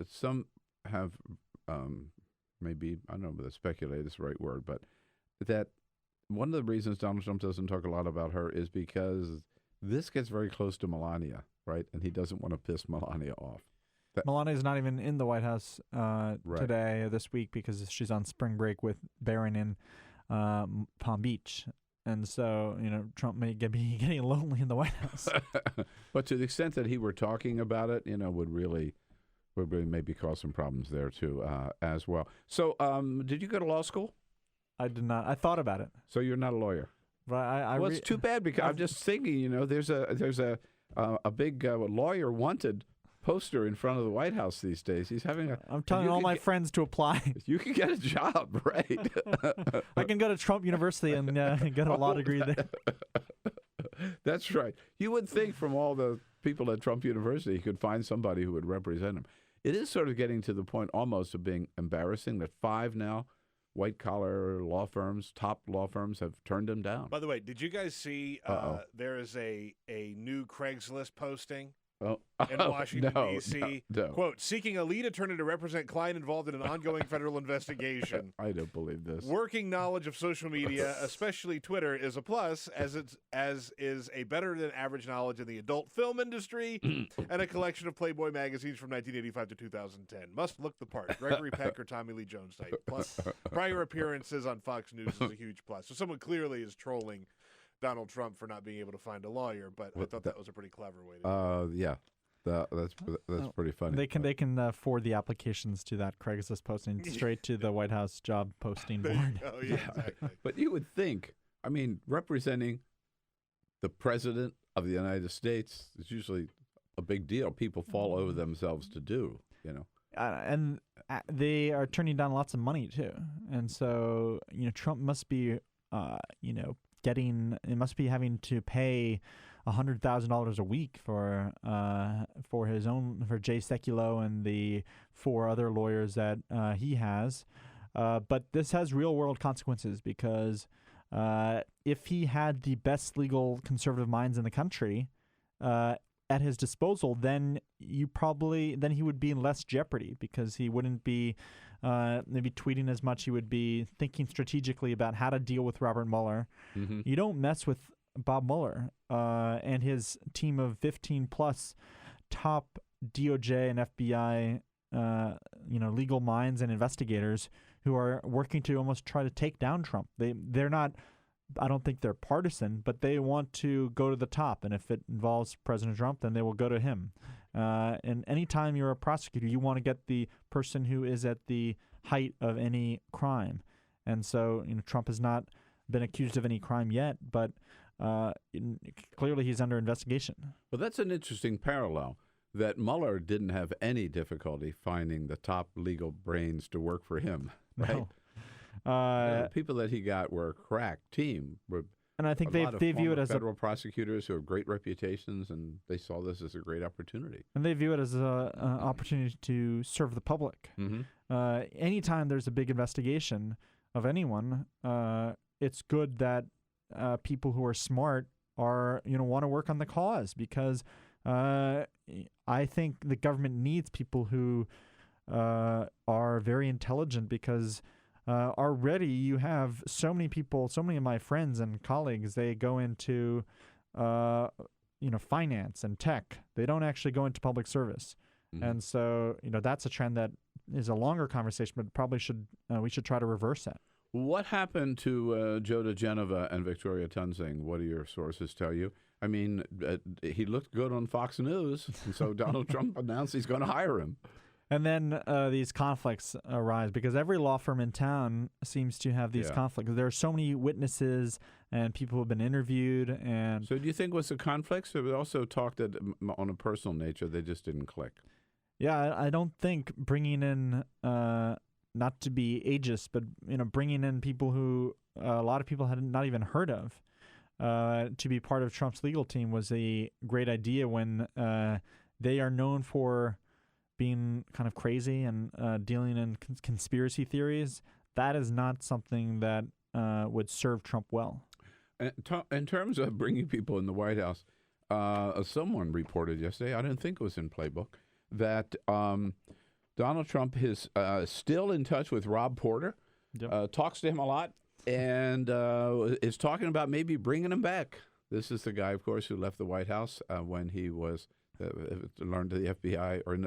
S2: some have maybe, I don't know whether speculate is the right word, but that one of the reasons Donald Trump doesn't talk a lot about her is because this gets very close to Melania, right? And he doesn't want to piss Melania off.
S7: Melania's not even in the White House today, this week, because she's on spring break with Barron in Palm Beach. And so, Trump may be getting lonely in the White House.
S2: But to the extent that he were talking about it, would really maybe cause some problems there, too, as well. So did you go to law school?
S7: I did not. I thought about it.
S2: So you're not a lawyer?
S7: Well,
S2: it's too bad, because I'm just thinking, there's a big lawyer wanted poster in front of the White House these days. He's having
S7: I'm telling all my friends to apply.
S2: You can get a job, right?
S7: I can go to Trump University and get a law degree there.
S2: That's right. You would think from all the people at Trump University, he could find somebody who would represent him. It is sort of getting to the point almost of being embarrassing that 5 now white-collar law firms, top law firms, have turned him down.
S3: By the way, did you guys see there is a new Craigslist posting in Washington, D.C.?
S2: No.
S3: Quote, seeking a lead attorney to represent client involved in an ongoing federal investigation.
S2: I don't believe this.
S3: Working knowledge of social media, especially Twitter, is a plus, as is a better than average knowledge in the adult film industry and a collection of Playboy magazines from 1985 to 2010. Must look the part. Gregory Peck or Tommy Lee Jones type. Plus, prior appearances on Fox News is a huge plus. So someone clearly is trolling Donald Trump for not being able to find a lawyer, but I thought that was a pretty clever way to do it.
S2: Yeah. That's pretty funny.
S7: They can forward the applications to that Craigslist posting straight to the White House job posting board.
S3: Oh, yeah, exactly.
S2: But you would think, representing the President of the United States is usually a big deal. People fall over themselves to do,
S7: And they are turning down lots of money, too. And so, Trump must be, having to pay $100,000 a week for Jay Sekulow and the 4 other lawyers that he has. But this has real world consequences, because if he had the best legal conservative minds in the country at his disposal, then he would be in less jeopardy, because he wouldn't be maybe tweeting as much. He would be thinking strategically about how to deal with Robert Mueller.
S2: Mm-hmm.
S7: You don't mess with Bob Mueller and his team of 15-plus top DOJ and FBI, legal minds and investigators who are working to almost try to take down Trump. They're not. I don't think they're partisan, but they want to go to the top. And if it involves President Trump, then they will go to him. And anytime you're a prosecutor, you want to get the person who is at the height of any crime. And so, Trump has not been accused of any crime yet, but clearly he's under investigation.
S2: Well, that's an interesting parallel, that Mueller didn't have any difficulty finding the top legal brains to work for him, right?
S7: No.
S2: The people that he got were a crack team.
S7: And I think they view it as
S2: federal prosecutors who have great reputations, and they saw this as a great opportunity.
S7: And they view it as an opportunity to serve the public.
S2: Mm-hmm.
S7: Anytime there's a big investigation of anyone, it's good that people who are smart are want to work on the cause, because I think the government needs people who are very intelligent, because already you have so many people, so many of my friends and colleagues, they go into finance and tech. They don't actually go into public service. Mm-hmm. And so, that's a trend that is a longer conversation, but probably we should try to reverse that.
S2: What happened to Joe DeGenova and Victoria Tunzing? What do your sources tell you? I mean, he looked good on Fox News, and so Donald Trump announced he's going to hire him.
S7: And then these conflicts arise because every law firm in town seems to have these conflicts. There are so many witnesses and people who have been interviewed. And
S2: so do you think it was a conflict? So we also talked that on a personal nature, they just didn't click.
S7: Yeah, I don't think bringing in, not to be ageist, but bringing in people who a lot of people had not even heard of to be part of Trump's legal team was a great idea when they are known for being kind of crazy and dealing in conspiracy theories. That is not something that would serve Trump well.
S2: In terms of bringing people in the White House, someone reported yesterday, I didn't think it was in Playbook, that Donald Trump is still in touch with Rob Porter, talks to him a lot, and is talking about maybe bringing him back. This is the guy, of course, who left the White House when he was learned to the FBI, or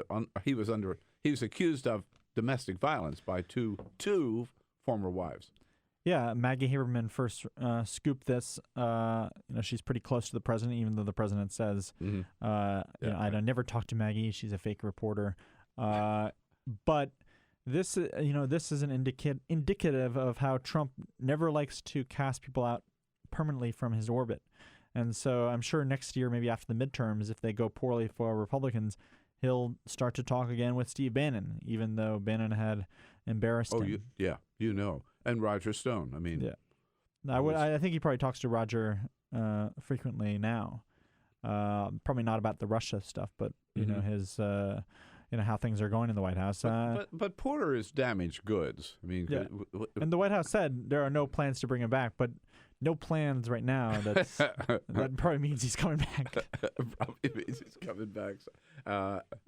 S2: he was accused of domestic violence by two former wives.
S7: Yeah, Maggie Haberman first scooped this. She's pretty close to the president, even though the president says, I never talked to Maggie. She's a fake reporter. But this is an indicative of how Trump never likes to cast people out permanently from his orbit. And so I'm sure next year, maybe after the midterms, if they go poorly for Republicans, he'll start to talk again with Steve Bannon, even though Bannon had embarrassed him.
S2: And Roger Stone. I mean,
S7: I think he probably talks to Roger frequently now. Probably not about the Russia stuff, but his how things are going in the White House.
S2: But Porter is damaged goods. I mean,
S7: and the White House said there are no plans to bring him back, but no plans right now. That probably means he's coming back.
S2: Probably means he's coming back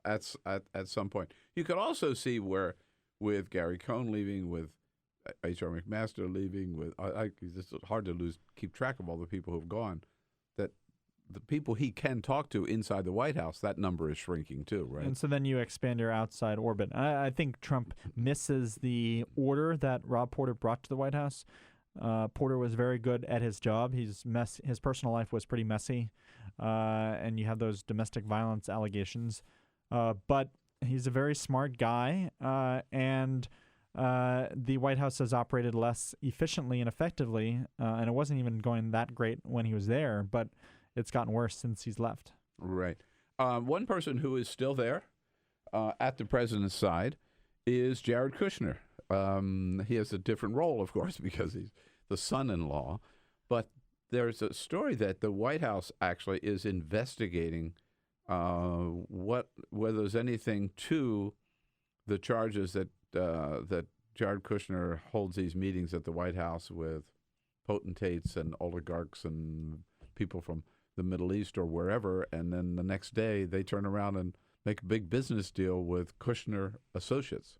S2: at some point. You could also see where, with Gary Cohn leaving, with H.R. McMaster leaving, with it's hard to keep track of all the people who've gone, that the people he can talk to inside the White House, that number is shrinking too, right?
S7: And so then you expand your outside orbit. I think Trump misses the order that Rob Porter brought to the White House. Porter was very good at his job. His personal life was pretty messy, and you have those domestic violence allegations. But he's a very smart guy, and the White House has operated less efficiently and effectively, and it wasn't even going that great when he was there, but it's gotten worse since he's left.
S2: Right. One person who is still there at the president's side is Jared Kushner. He has a different role, of course, because he's the son-in-law. But there's a story that the White House actually is investigating whether there's anything to the charges that Jared Kushner holds these meetings at the White House with potentates and oligarchs and people from the Middle East or wherever, and then the next day they turn around and make a big business deal with Kushner Associates.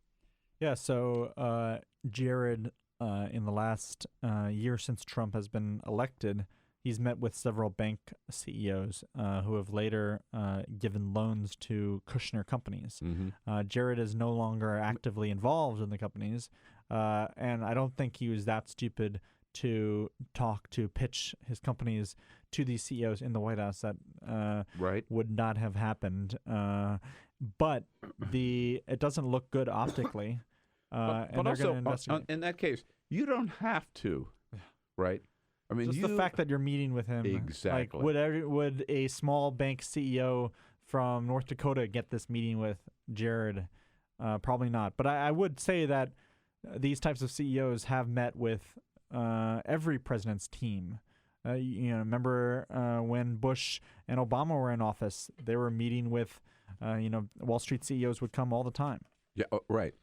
S7: Yeah, so Jared, in the last year since Trump has been elected, he's met with several bank CEOs who have later given loans to Kushner companies. Jared is no longer actively involved in the companies, and I don't think he was that stupid to pitch his companies to these CEOs in the White House. That would not have happened. But it doesn't look good optically.
S2: But also, in that case, you don't have to, right? I mean,
S7: just the fact that you're meeting with him.
S2: Exactly.
S7: Like, would a small bank CEO from North Dakota get this meeting with Jared? Probably not. But I would say that these types of CEOs have met with every president's team. Remember when Bush and Obama were in office, they were meeting with, Wall Street CEOs would come all the time.
S2: Yeah, right.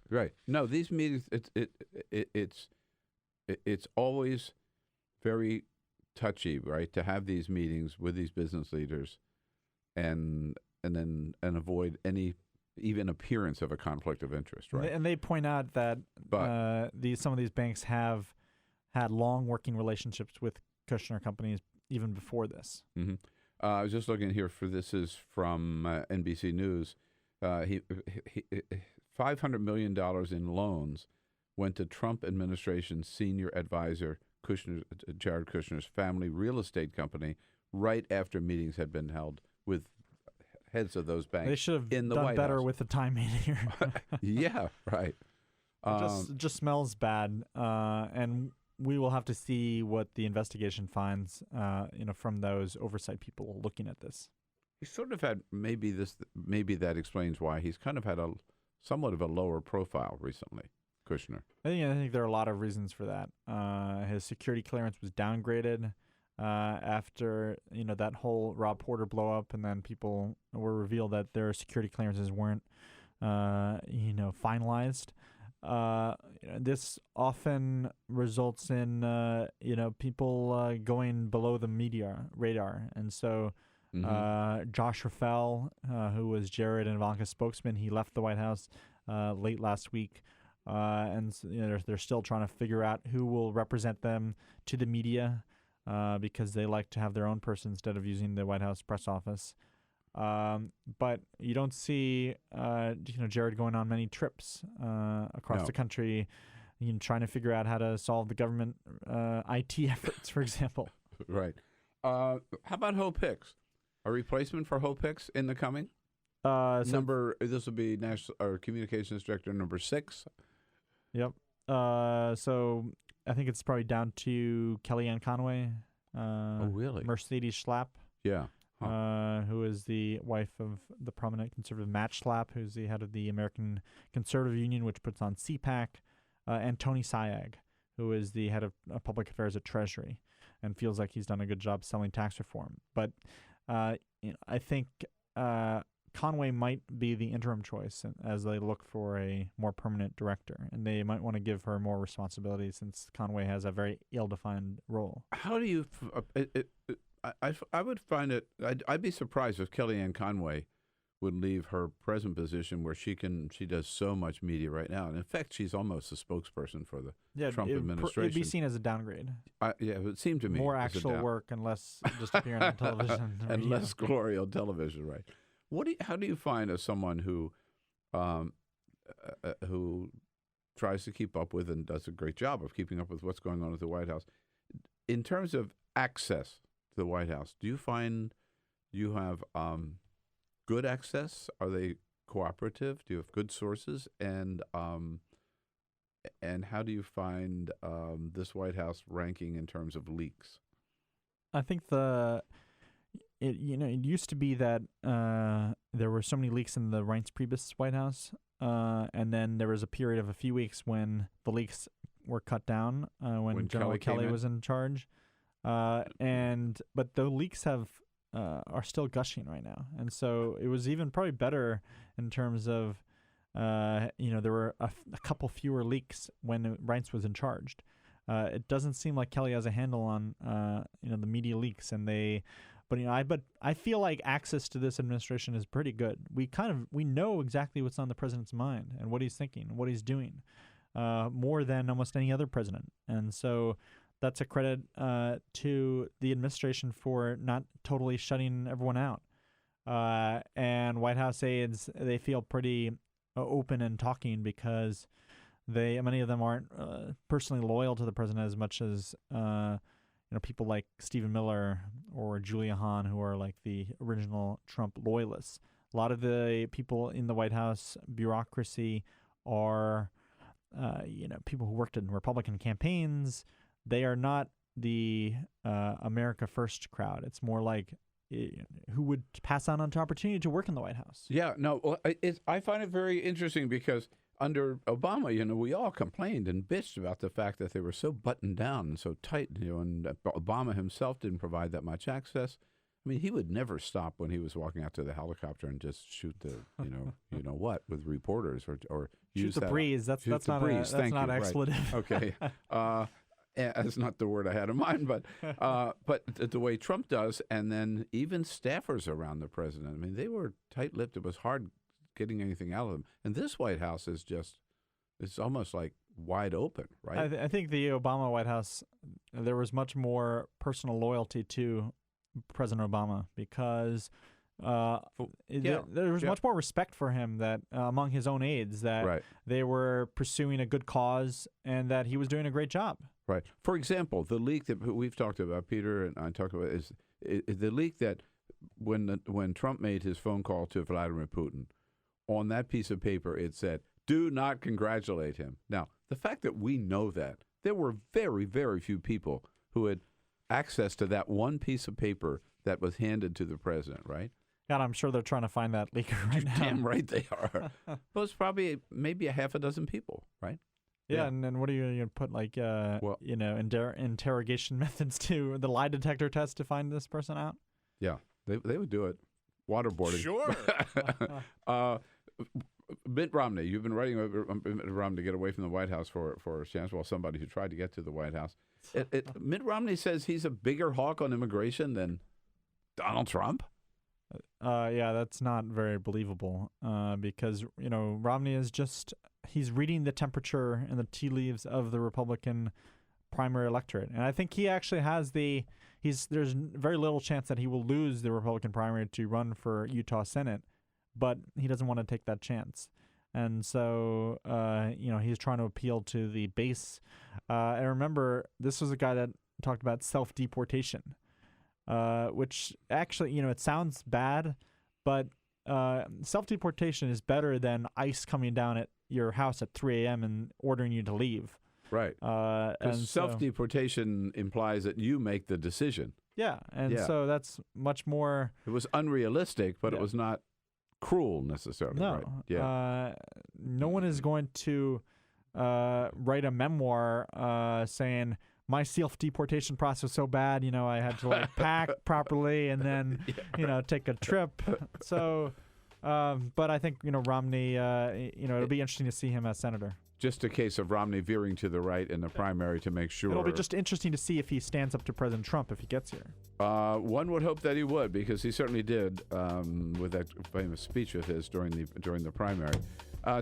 S2: No, these meetings, it's always very touchy, right? To have these meetings with these business leaders, and avoid any even appearance of a conflict of interest, right?
S7: And they point out that some of these banks have had long working relationships with Kushner companies even before this.
S2: Mm-hmm. I was just looking here for this is from NBC News. He $500 million in loans went to Trump administration senior advisor Jared Kushner's family real estate company right after meetings had been held with heads of those banks.
S7: They should have
S2: in the
S7: done
S2: White
S7: better
S2: House.
S7: with the timing here.
S2: Yeah, right.
S7: It just smells bad, and we will have to see what the investigation finds, from those oversight people looking at this.
S2: He sort of had maybe that explains why he's kind of had somewhat of a lower profile recently, Kushner.
S7: I think there are a lot of reasons for that. His security clearance was downgraded after that whole Rob Porter blow up, and then people were revealed that their security clearances weren't finalized. This often results in people going below the media radar, and so Josh Rafael, who was Jared and Ivanka's spokesman, he left the White House late last week, and they're still trying to figure out who will represent them to the media because they like to have their own person instead of using the White House press office. But you don't see Jared going on many trips across the country, trying to figure out how to solve the government IT efforts, for example.
S2: Right. How about Hope Hicks? A replacement for Hope Hicks in the coming? This will be National or Communications Director number 6.
S7: Yep. So I think it's probably down to Kellyanne Conway.
S2: Oh, really?
S7: Mercedes Schlapp.
S2: Yeah.
S7: Who is the wife of the prominent conservative Matt Schlapp, who's the head of the American Conservative Union, which puts on CPAC, and Tony Sayegh, who is the head of public affairs at Treasury, and feels like he's done a good job selling tax reform. But I think Conway might be the interim choice as they look for a more permanent director, and they might want to give her more responsibility since Conway has a very ill-defined role.
S2: How do you? I would find it. I'd be surprised if Kellyanne Conway would leave her present position where she does so much media right now, and in fact, she's almost a spokesperson for the Trump administration.
S7: It'd be seen as a downgrade.
S2: Yeah, it seemed to me
S7: more actual work and less just appearing on television
S2: and less glory on television, right? How do you find as someone who tries to keep up with and does a great job of keeping up with what's going on at the White House in terms of access to the White House? Do you find you have good access? Are they cooperative? Do you have good sources? And how do you find this White House ranking in terms of leaks?
S7: I think it used to be that there were so many leaks in the Reince Priebus White House, and then there was a period of a few weeks when the leaks were cut down when General Kelly was in charge. But the leaks are still gushing right now, and so it was even probably better in terms of there were a couple fewer leaks when Reince was in charge. It doesn't seem like Kelly has a handle on the media leaks, and they But I feel like access to this administration is pretty good. We know exactly what's on the president's mind and what he's thinking, what he's doing, more than almost any other president. And so that's a credit to the administration for not totally shutting everyone out. And White House aides, they feel pretty open and talking because many of them aren't personally loyal to the president as much as people like Stephen Miller or Julia Hahn, who are like the original Trump loyalists. A lot of the people in the White House bureaucracy are people who worked in Republican campaigns. They are not the America First crowd. It's more like who would pass on an opportunity to work in the White House.
S2: Yeah, no, I find it very interesting because under Obama, we all complained and bitched about the fact that they were so buttoned down and so tight, and Obama himself didn't provide that much access. I mean, he would never stop when he was walking out to the helicopter and just shoot the, what, with reporters or use
S7: shoot the breeze. That's not an expletive.
S2: Okay. That's not the word I had in mind, but the way Trump does, and then even staffers around the president. I mean, they were tight-lipped. It was hard getting anything out of them. And this White House is it's almost like wide open, right?
S7: I think the Obama White House, there was much more personal loyalty to President Obama because there was much more respect for him that among his own aides that they were pursuing a good cause and that he was doing a great job.
S2: Right. For example, the leak that we've talked about, Peter and I talked about, is the leak that when Trump made his phone call to Vladimir Putin, on that piece of paper it said, "Do not congratulate him." Now, the fact that we know that, there were very, very few people who had access to that one piece of paper that was handed to the president, right?
S7: God, I'm sure they're trying to find that leaker right now.
S2: Damn right they are. Well, it's probably maybe a half a dozen people, right?
S7: Yeah, and then what are you going to put, like, interrogation methods to the lie detector test to find this person out?
S2: Yeah, they would do it. Waterboarding.
S3: Sure.
S2: Mitt Romney, you've been writing about Mitt Romney to get away from the White House for a chance. Well, somebody who tried to get to the White House. Mitt Romney says he's a bigger hawk on immigration than Donald Trump.
S7: Yeah, that's not very believable because, Romney is he's reading the temperature and the tea leaves of the Republican primary electorate. And I think he actually has there's very little chance that he will lose the Republican primary to run for Utah Senate, but he doesn't want to take that chance. And so, he's trying to appeal to the base. And remember, this was a guy that talked about self-deportation, which actually, it sounds bad, but self-deportation is better than ICE coming down at your house at 3 a.m. and ordering you to leave.
S2: Right. And self-deportation implies that you make the decision.
S7: Yeah, and so that's much more...
S2: It was unrealistic, but it was not cruel necessarily.
S7: No.
S2: Right? Yeah.
S7: No one is going to write a memoir saying, my self-deportation process was so bad, I had to pack properly and then, take a trip. So, but I think, Romney, it'll be interesting to see him as senator.
S2: Just a case of Romney veering to the right in the primary to make sure.
S7: It'll be just interesting to see if he stands up to President Trump if he gets here.
S2: One would hope that he would, because he certainly did with that famous speech of his during the primary.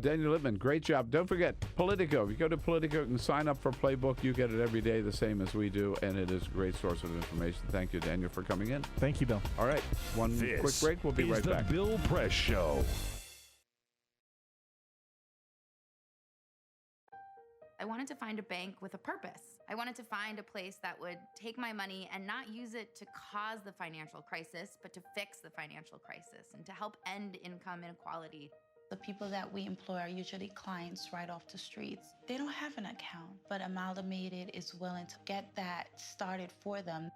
S2: Daniel Lippman, great job. Don't forget, Politico. If you go to Politico and sign up for Playbook, you get it every day the same as we do, and it is a great source of information. Thank you, Daniel, for coming in.
S7: Thank you, Bill.
S2: All right, one quick break. We'll be right back.
S1: This is the Bill Press Show.
S8: I wanted to find a bank with a purpose. I wanted to find a place that would take my money and not use it to cause the financial crisis, but to fix the financial crisis and to help end income inequality.
S9: The people that we employ are usually clients right off the streets. They don't have an account, but Amalgamated is willing to get that started for them.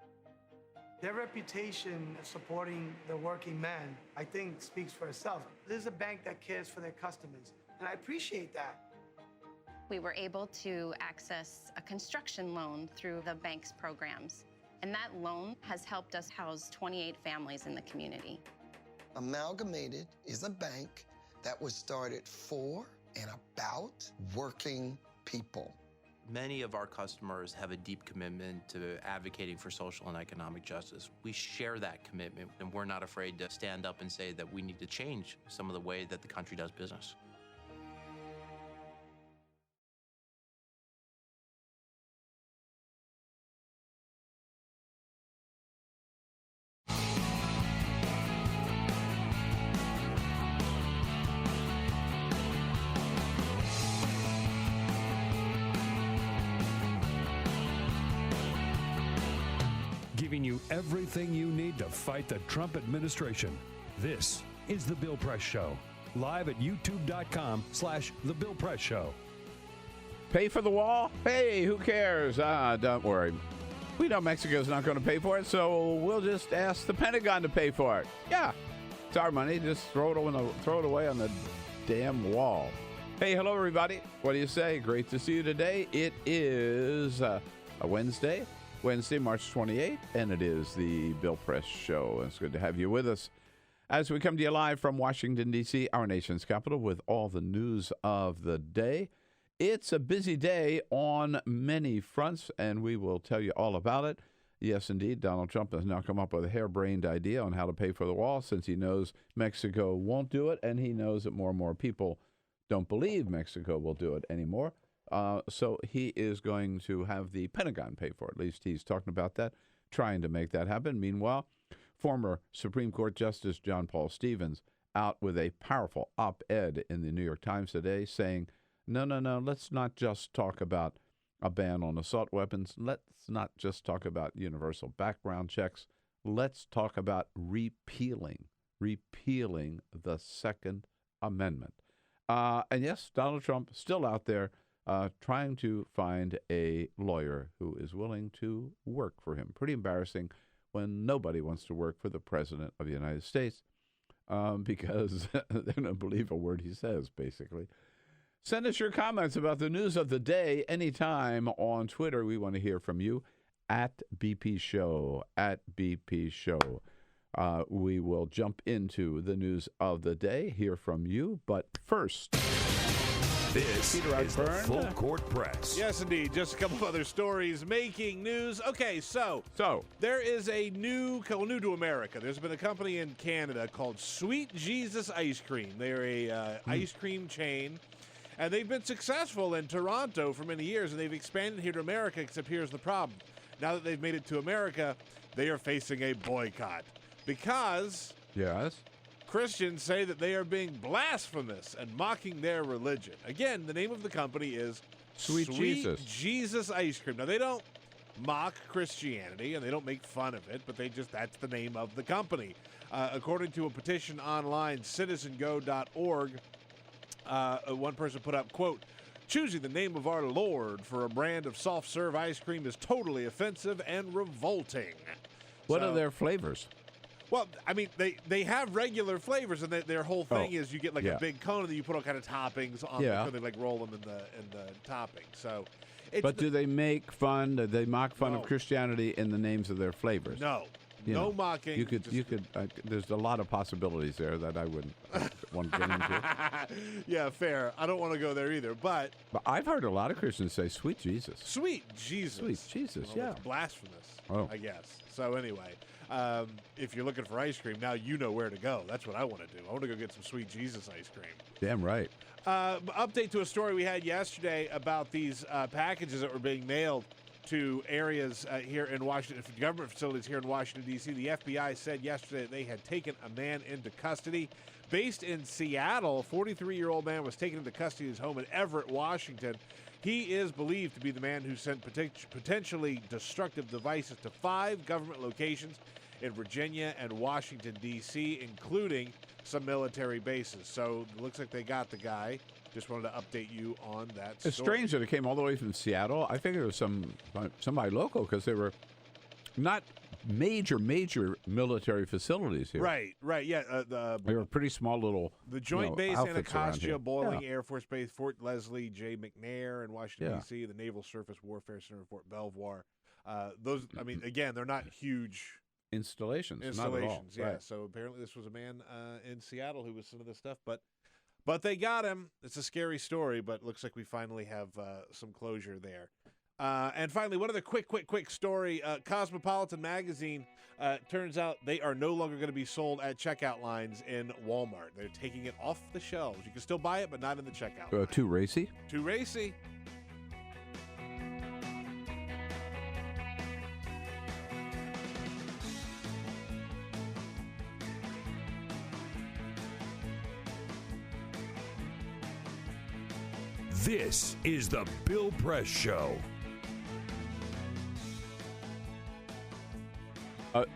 S10: Their reputation supporting the working man, I think, speaks for itself. This is a bank that cares for their customers, and I appreciate that.
S11: We were able to access a construction loan through the bank's programs, and that loan has helped us house 28 families in the community.
S12: Amalgamated is a bank that was started for and about working people.
S13: Many of our customers have a deep commitment to advocating for social and economic justice. We share that commitment, and we're not afraid to stand up and say that we need to change some of the way that the country does business.
S1: Giving you everything you need to fight the Trump administration. This is The Bill Press Show. Live at youtube.com/The Bill Press Show.
S2: Pay for the wall? Hey, who cares? Don't worry. We know Mexico's not going to pay for it, so we'll just ask the Pentagon to pay for it. Yeah, it's our money. Just throw it away on the damn wall. Hey, hello, everybody. What do you say? Great to see you today. It is a Wednesday, March 28th, and it is the Bill Press Show. It's good to have you with us as we come to you live from Washington, D.C., our nation's capital, with all the news of the day. It's a busy day on many fronts, and we will tell you all about it. Yes, indeed, Donald Trump has now come up with a harebrained idea on how to pay for the wall, since he knows Mexico won't do it, and he knows that more and more people don't believe Mexico will do it anymore. So he is going to have the Pentagon pay for it. At least he's talking about that, trying to make that happen. Meanwhile, former Supreme Court Justice John Paul Stevens out with a powerful op-ed in the New York Times today saying, no, let's not just talk about a ban on assault weapons. Let's not just talk about universal background checks. Let's talk about repealing the Second Amendment. And yes, Donald Trump still out there trying to find a lawyer who is willing to work for him. Pretty embarrassing when nobody wants to work for the President of the United States because they don't believe a word he says, basically. Send us your comments about the news of the day anytime on Twitter. We want to hear from you at BP Show, we will jump into the news of the day, hear from you. But first,
S1: this is the Full Court Press.
S3: Yes, indeed. Just a couple of other stories making news. Okay, so there is a new to America. There's been a company in Canada called Sweet Jesus Ice Cream. They're a ice cream chain, and they've been successful in Toronto for many years, and they've expanded here to America, except here's the problem. Now that they've made it to America, they are facing a boycott because Christians say that they are being blasphemous and mocking their religion. Again, the name of the company is
S2: Sweet
S3: Jesus Ice Cream. Now, they don't mock Christianity and they don't make fun of it, but that's the name of the company. According to a petition online, citizengo.org, one person put up, quote, "Choosing the name of our Lord for a brand of soft-serve ice cream is totally offensive and revolting."
S2: What are their flavors?
S3: Well, I mean, they have regular flavors, and their whole thing is you get like a big cone, and then you put all kind of toppings on them, and they like roll them in the topping. So,
S2: but do they make fun? Do they mock fun of Christianity in the names of their flavors?
S3: No. No mocking.
S2: You could. There's a lot of possibilities there that I wouldn't want to get into.
S3: Yeah, fair. I don't want to go there either. But
S2: I've heard a lot of Christians say "Sweet Jesus."
S3: Sweet Jesus.
S2: Sweet Jesus.
S3: Well, it's blasphemous. I guess. So anyway, if you're looking for ice cream, now you know where to go. That's what I want to do. I want to go get some Sweet Jesus ice cream.
S2: Damn right.
S3: Update to a story we had yesterday about these packages that were being mailed to areas here in Washington, government facilities here in Washington, D.C. The FBI said yesterday that they had taken a man into custody. Based in Seattle, a 43-year-old man was taken into custody in his home in Everett, Washington. He is believed to be the man who sent potentially destructive devices to 5 government locations in Virginia and Washington, D.C., including some military bases. So it looks like they got the guy. Just wanted to update you on that story.
S2: It's strange that it came all the way from Seattle. I think it was somebody local because they were not major military facilities here.
S3: Right, yeah.
S2: They were pretty small little
S3: The Joint Base Anacostia, Boiling
S2: Yeah.
S3: Air Force Base, Fort Leslie J. McNair in Washington, D.C., the Naval Surface Warfare Center in Fort Belvoir. Those, I mean, again, they're not huge
S2: installations. Not at all.
S3: Yeah.
S2: Right.
S3: So apparently this was a man in Seattle who was some of this stuff, but But they got him. It's a scary story, but it looks like we finally have some closure there. And finally, one other quick story. Cosmopolitan magazine, turns out they are no longer going to be sold at checkout lines in Walmart. They're taking it off the shelves. You can still buy it, but not in the checkout line.
S2: Too racy?
S3: Too racy.
S1: This is the Bill Press Show.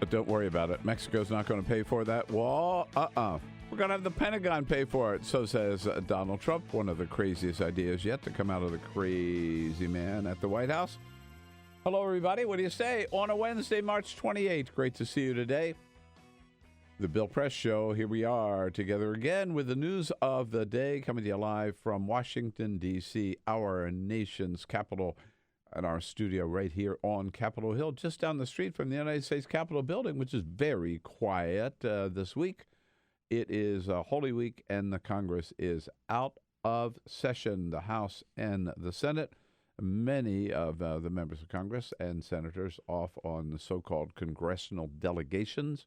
S2: Don't worry about it. Mexico's not going to pay for that wall. We're going to have the Pentagon pay for it, so says Donald Trump. One of the craziest ideas yet to come out of the crazy man at the White House. Hello, everybody. What do you say? On a Wednesday, March 28th. Great to see you today. The Bill Press Show. Here we are together again with the news of the day, coming to you live from Washington, D.C., our nation's capital, and our studio right here on Capitol Hill, just down the street from the United States Capitol building, which is very quiet this week. It is Holy Week, and the Congress is out of session, the House and the Senate. Many of the members of Congress and senators off on the so-called congressional delegations.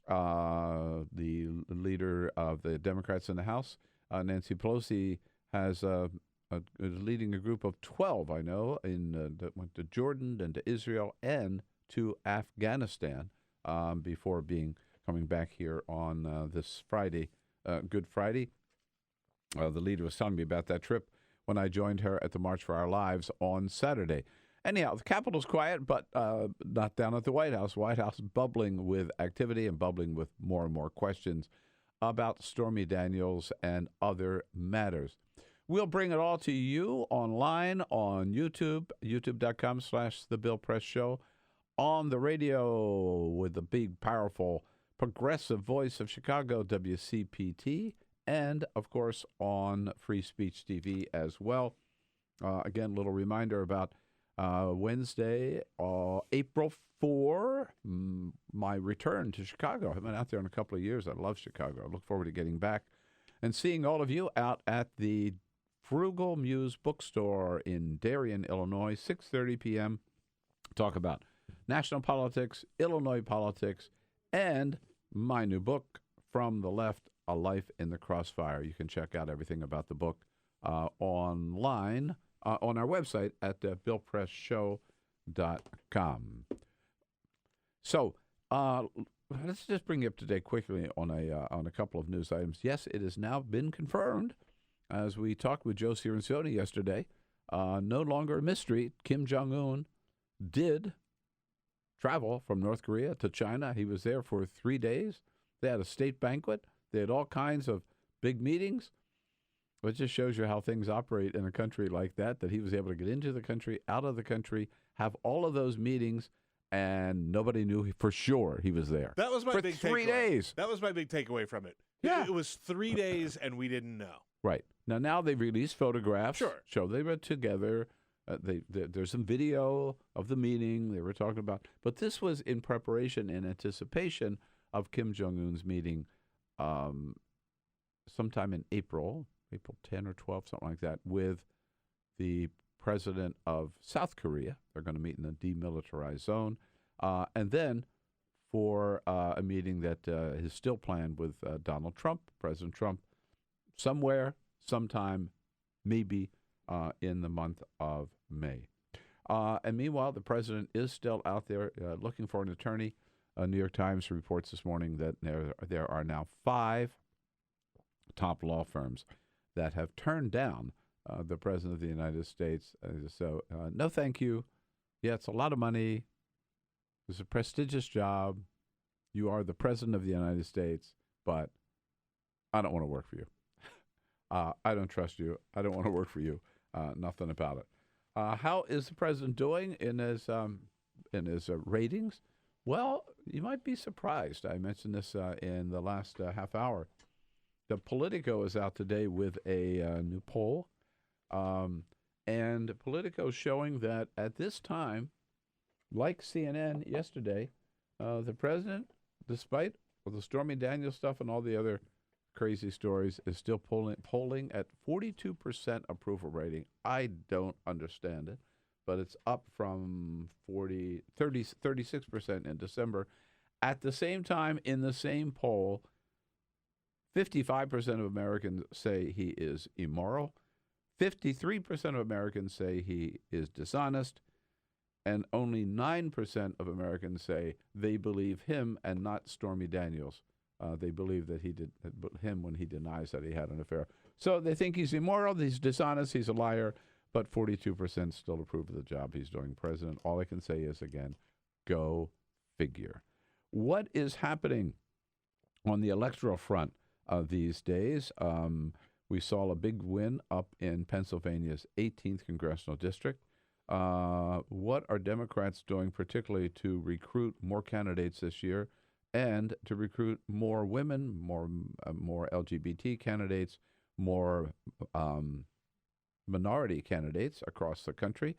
S2: The leader of the Democrats in the House, Nancy Pelosi, is leading a group of 12, I know, that went to Jordan and to Israel and to Afghanistan before coming back here on this Friday, Good Friday. The leader was telling me about that trip when I joined her at the March for Our Lives on Saturday. Anyhow, the Capitol's quiet, but not down at the White House. White House bubbling with activity and bubbling with more and more questions about Stormy Daniels and other matters. We'll bring it all to you online on YouTube, youtube.com/The Bill Press Show, on the radio with the big, powerful, progressive voice of Chicago, WCPT, and, of course, on Free Speech TV as well. Again, a little reminder about Wednesday, April 4, my return to Chicago. I haven't been out there in a couple of years. I love Chicago. I look forward to getting back and seeing all of you out at the Frugal Muse Bookstore in Darien, Illinois, 6:30 p.m. Talk about national politics, Illinois politics, and my new book, From the Left, A Life in the Crossfire. You can check out everything about the book online on our website at BillPressShow.com. So let's just bring you up to date quickly on a couple of news items. Yes, it has now been confirmed, as we talked with Joe Cirincione yesterday, no longer a mystery. Kim Jong-un did travel from North Korea to China. He was there for 3 days. They had a state banquet. They had all kinds of big meetings. It just shows you how things operate in a country like that he was able to get into the country, out of the country, have all of those meetings, and nobody knew for sure he was there.
S3: That was my big takeaway.
S2: For 3 days.
S3: That was my big takeaway from it.
S2: Yeah.
S3: It was 3 days, and we didn't know.
S2: Right. Now they've released photographs.
S3: Sure.
S2: Show they were together. There's some video of the meeting they were talking about. But this was in preparation and anticipation of Kim Jong-un's meeting sometime in April 10 or 12, something like that, with the president of South Korea. They're going to meet in the demilitarized zone. And then for a meeting that is still planned with Donald Trump, President Trump, somewhere, sometime, maybe in the month of May. And meanwhile, the president is still out there looking for an attorney. New York Times reports this morning that there are now 5 top law firms that have turned down the President of the United States. So no thank you. Yeah, it's a lot of money. It's a prestigious job. You are the President of the United States, but I don't want to work for you. I don't trust you. I don't want to work for you. Nothing about it. How is the President doing in his ratings? Well, you might be surprised. I mentioned this in the last half hour. The Politico is out today with a new poll, and Politico is showing that at this time, like CNN yesterday, the president, despite the Stormy Daniels stuff and all the other crazy stories, is still polling at 42% approval rating. I don't understand it, but it's up from 36% in December. At the same time, in the same poll, 55% of Americans say he is immoral. 53% of Americans say he is dishonest. And only 9% of Americans say they believe him and not Stormy Daniels. They believe that he did him when he denies that he had an affair. So they think he's immoral, he's dishonest, he's a liar, but 42% still approve of the job he's doing president. All I can say is, again, go figure. What is happening on the electoral front these days? We saw a big win up in Pennsylvania's 18th congressional district. What are Democrats doing particularly to recruit more candidates this year and to recruit more women, more LGBT candidates, more minority candidates across the country?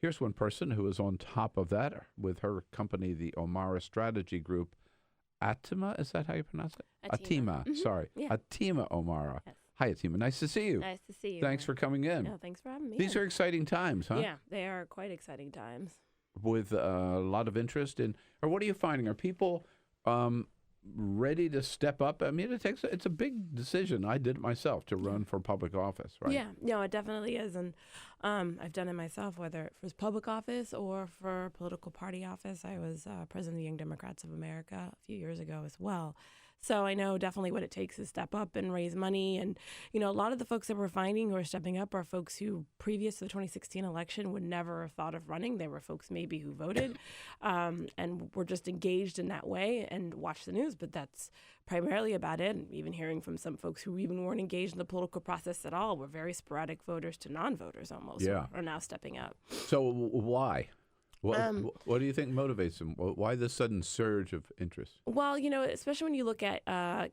S2: Here's one person who is on top of that with her company, the Omara Strategy Group. Atima, is that how you pronounce it? Atima. Sorry. Yeah. Atima Omara. Yes. Hi, Atima. Nice to see you.
S14: Nice to see you.
S2: Thanks for coming in.
S14: No, thanks for having me.
S2: These are exciting times, huh?
S14: Yeah, they are quite exciting times.
S2: With a lot of interest in, or what are you finding? Are people ready to step up? I mean, it's a big decision. I did it myself to run for public office, right?
S14: Yeah, no, it definitely is. And I've done it myself, whether it was public office or for political party office. I was president of the Young Democrats of America a few years ago as well. So I know definitely what it takes to step up and raise money. And, you know, a lot of the folks that we're finding who are stepping up are folks who previous to the 2016 election would never have thought of running. They were folks maybe who voted and were just engaged in that way and watched the news. But that's primarily about it. And even hearing from some folks who even weren't engaged in the political process at all, were very sporadic voters to non-voters almost, are now stepping up.
S2: So why? What do you think motivates them? Why this sudden surge of interest?
S14: Well, you know, especially when you look at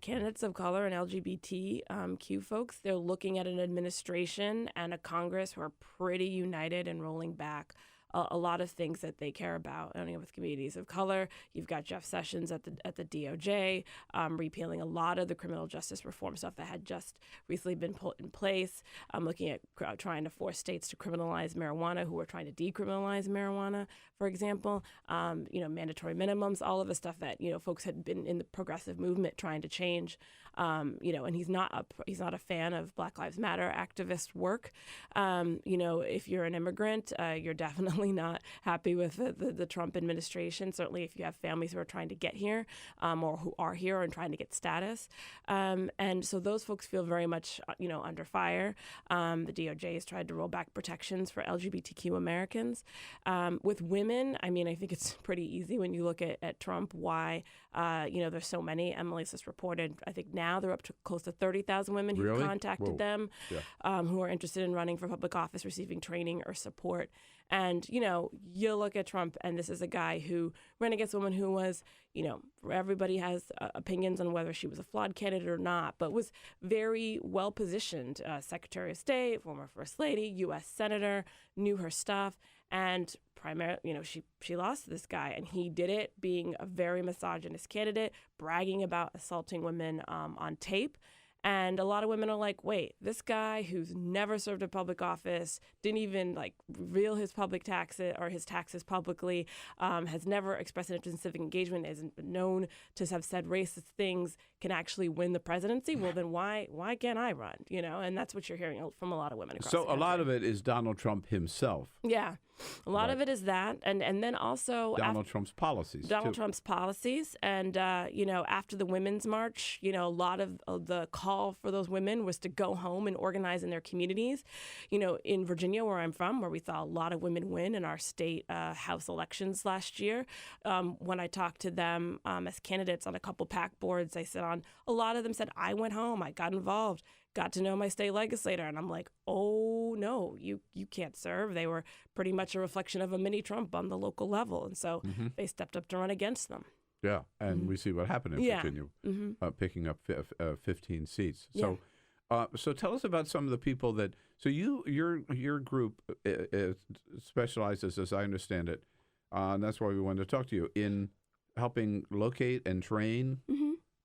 S14: candidates of color and LGBTQ folks, they're looking at an administration and a Congress who are pretty united and rolling back a lot of things that they care about. I mean, with communities of color, you've got Jeff Sessions at the DOJ repealing a lot of the criminal justice reform stuff that had just recently been put in place. Looking at trying to force states to criminalize marijuana, who are trying to decriminalize marijuana, for example. You know, mandatory minimums, all of the stuff that, you know, folks had been in the progressive movement trying to change. You know, and he's not a fan of Black Lives Matter activist work. You know, if you're an immigrant, you're definitely not happy with the Trump administration. Certainly, if you have families who are trying to get here or who are here and trying to get status, and so those folks feel very much, you know, under fire. The DOJ has tried to roll back protections for LGBTQ Americans. With women, I mean, I think it's pretty easy when you look at Trump why you know, there's so many. Emily's just reported, I think now they're up to close to 30,000 women who contacted them who are interested in running for public office, receiving training or support. And, you know, you look at Trump, and this is a guy who ran against a woman who was, you know, everybody has opinions on whether she was a flawed candidate or not, but was very well positioned. Secretary of State, former First Lady, U.S. Senator, knew her stuff. And primarily, you know, she lost to this guy, and he did it being a very misogynist candidate, bragging about assaulting women on tape. And a lot of women are like, wait, this guy who's never served a public office, didn't even like reveal his public taxes or his taxes publicly, has never expressed an interest in civic engagement, isn't known to have said racist things, can actually win the presidency. Well, then why can't I run? You know, and that's what you're hearing from a lot of women across the country.
S2: So a lot of it is Donald Trump himself.
S14: Yeah. A lot of it is that, and then also
S2: Donald Trump's policies.
S14: Trump's policies, and you know, after the Women's March, you know, a lot of the call for those women was to go home and organize in their communities. You know, in Virginia, where I'm from, where we saw a lot of women win in our state House elections last year. When I talked to them as candidates on a couple PAC boards, I said a lot of them said, I went home, I got involved, got to know my state legislator. And I'm like, oh, no, you can't serve. They were pretty much a reflection of a mini Trump on the local level. And so they stepped up to run against them.
S2: Yeah, and we see what happened in Virginia, picking up 15 seats. So so tell us about some of the people that, so your group specializes, as I understand it, and that's why we wanted to talk to you, in helping locate and train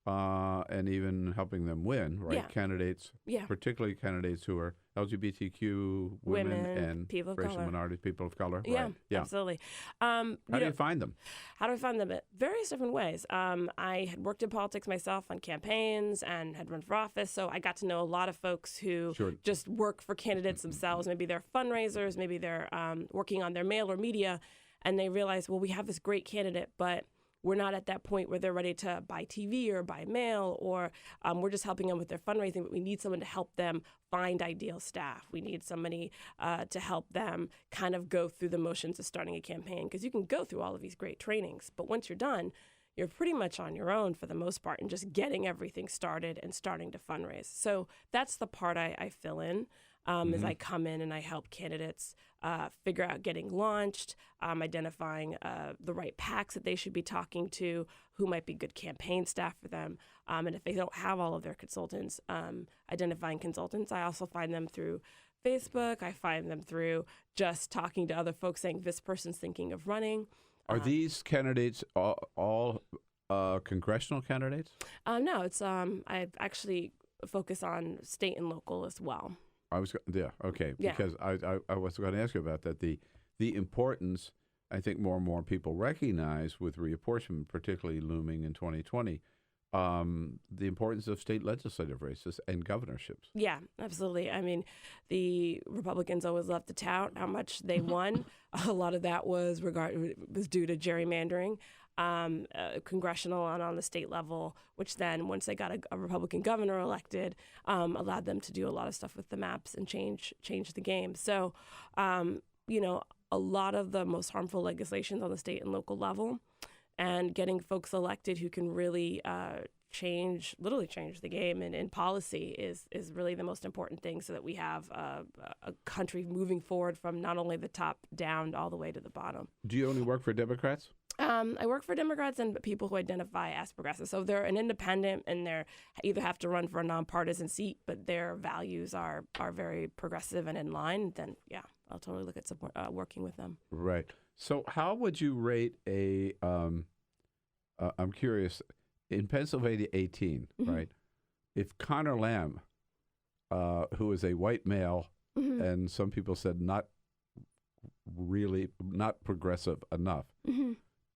S2: and even helping them win, right?
S14: Yeah.
S2: Candidates, particularly candidates who are LGBTQ, women and
S14: people of
S2: racial
S14: color.
S2: minorities, people of color.
S14: Yeah,
S2: right. Yeah,
S14: absolutely.
S2: How do you find them?
S14: How do I find them? At various different ways. I had worked in politics myself on campaigns and had run for office, so I got to know a lot of folks who just work for candidates themselves. Maybe they're fundraisers, maybe they're working on their mail or media, and they realize, well, we have this great candidate, but we're not at that point where they're ready to buy TV or buy mail, or we're just helping them with their fundraising, but we need someone to help them find ideal staff. We need somebody to help them kind of go through the motions of starting a campaign, because you can go through all of these great trainings, but once you're done, you're pretty much on your own for the most part and just getting everything started and starting to fundraise. So that's the part I fill in. As I come in and I help candidates figure out getting launched, identifying the right PACs that they should be talking to, who might be good campaign staff for them. And if they don't have all of their consultants, identifying consultants. I also find them through Facebook. I find them through just talking to other folks saying, this person's thinking of running.
S2: Are these candidates all congressional candidates?
S14: No, it's I actually focus on state and local as well.
S2: Because I was going to ask you about that. The importance, I think more and more people recognize with reapportionment, particularly looming in 2020, the importance of state legislative races and governorships.
S14: Yeah, absolutely. I mean, the Republicans always love to tout how much they won. A lot of that was due to gerrymandering. Congressional and on the state level, which then once they got a Republican governor elected, allowed them to do a lot of stuff with the maps and change the game. So, a lot of the most harmful legislations on the state and local level, and getting folks elected who can really literally change the game and in policy is really the most important thing, so that we have a country moving forward from not only the top down all the way to the bottom.
S2: Do you only work for Democrats?
S14: I work for Democrats and people who identify as progressive. So they're an independent, and they either have to run for a nonpartisan seat, but their values are very progressive and in line. Then, yeah, I'll totally look at working with them.
S2: Right. So how would you rate I'm curious, in Pennsylvania 18, right? If Connor Lamb, who is a white male, and some people said not progressive enough,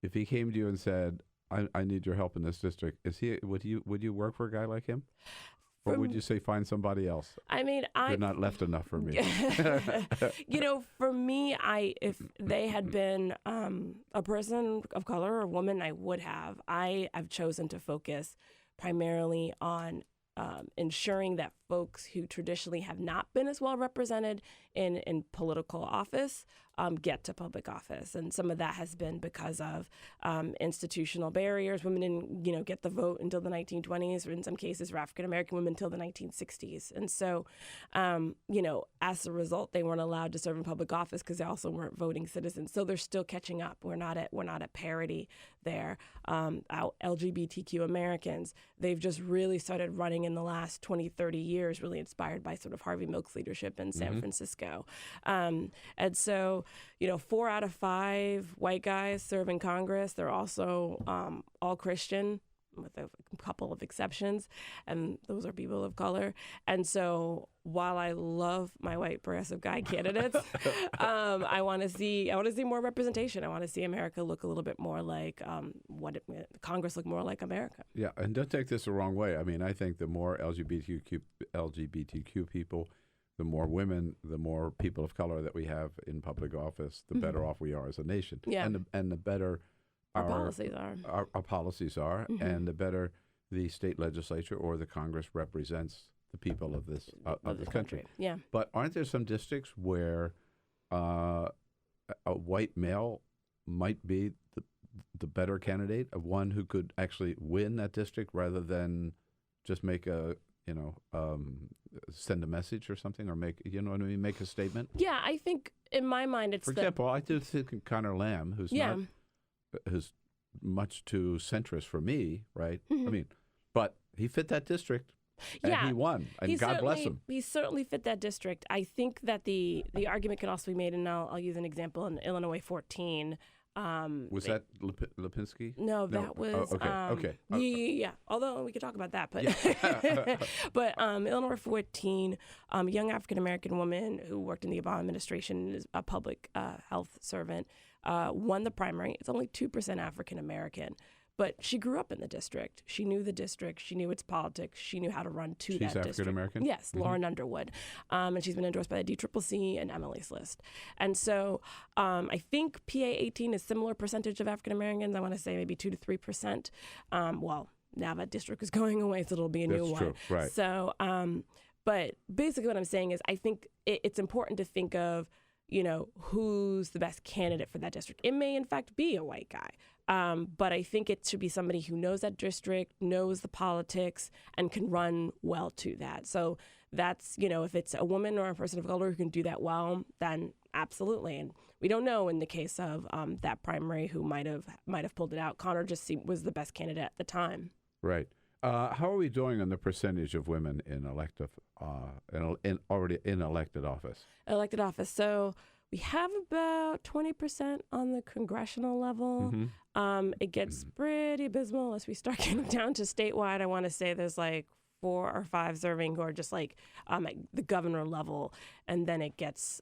S2: if he came to you and said, I need your help in this district, would you work for a guy like him? Or would you say find somebody else?
S14: I mean,
S2: you're not left enough for me.
S14: For me, if they had been a person of color or a woman, I would have. I have chosen to focus primarily on ensuring that folks who traditionally have not been as well represented in political office get to public office. And some of that has been because of institutional barriers. Women didn't, get the vote until the 1920s, or in some cases, African-American women until the 1960s. And so, as a result, they weren't allowed to serve in public office because they also weren't voting citizens. So they're still catching up. We're not at parity there. LGBTQ Americans, they've just really started running in the last 20, 30 years, really inspired by sort of Harvey Milk's leadership in San Francisco. And so, 4 out of 5 white guys serve in Congress. They're also all Christian, with a couple of exceptions, and those are people of color. And so while I love my white progressive guy candidates, I want to see more representation. I want to see America look a little bit more like Congress look more like America.
S2: Yeah, and don't take this the wrong way. I mean, I think the more LGBTQ people, the more women, the more people of color that we have in public office, the better off we are as a nation.
S14: Yeah.
S2: And the better
S14: our policies are.
S2: Our policies are, and the better the state legislature or the Congress represents the people of this country.
S14: Yeah.
S2: But aren't there some districts where a white male might be the better candidate, one who could actually win that district rather than just make send a message or something, or make a statement?
S14: Yeah, I think in my mind it's
S2: for example, I do think Connor Lamb, who's much too centrist for me, right? I mean, but he fit that district. And he won, and God bless him.
S14: He certainly fit that district. I think that the argument can also be made, and I'll use an example in Illinois 14.
S2: Was that Lipinski?
S14: No, that was
S2: okay.
S14: Yeah. Although we could talk about that, but but Illinois 14, young African American woman who worked in the Obama administration, is a public health servant, won the primary. It's only 2% African American. But she grew up in the district. She knew the district. She knew its politics. She knew how to run to that district.
S2: She's African American?
S14: Yes, Lauren Underwood. And she's been endorsed by the DCCC and Emily's List. And so I think PA 18 is similar percentage of African Americans. I want to say maybe 2 to 3%. Well, now that district is going away, so it'll be a new one.
S2: That's true, right.
S14: So, but basically what I'm saying is I think it's important to think of, who's the best candidate for that district. It may, in fact, be a white guy. But I think it should be somebody who knows that district, knows the politics, and can run well to that. So that's, if it's a woman or a person of color who can do that well, then absolutely. And we don't know in the case of that primary who might have pulled it out. Connor just was the best candidate at the time.
S2: Right. How are we doing on the percentage of women in elected office?
S14: Elected office. So we have about 20% on the congressional level. It gets pretty abysmal as we start getting down to statewide. I want to say there's like 4 or 5 serving who are just like at the governor level, and then it gets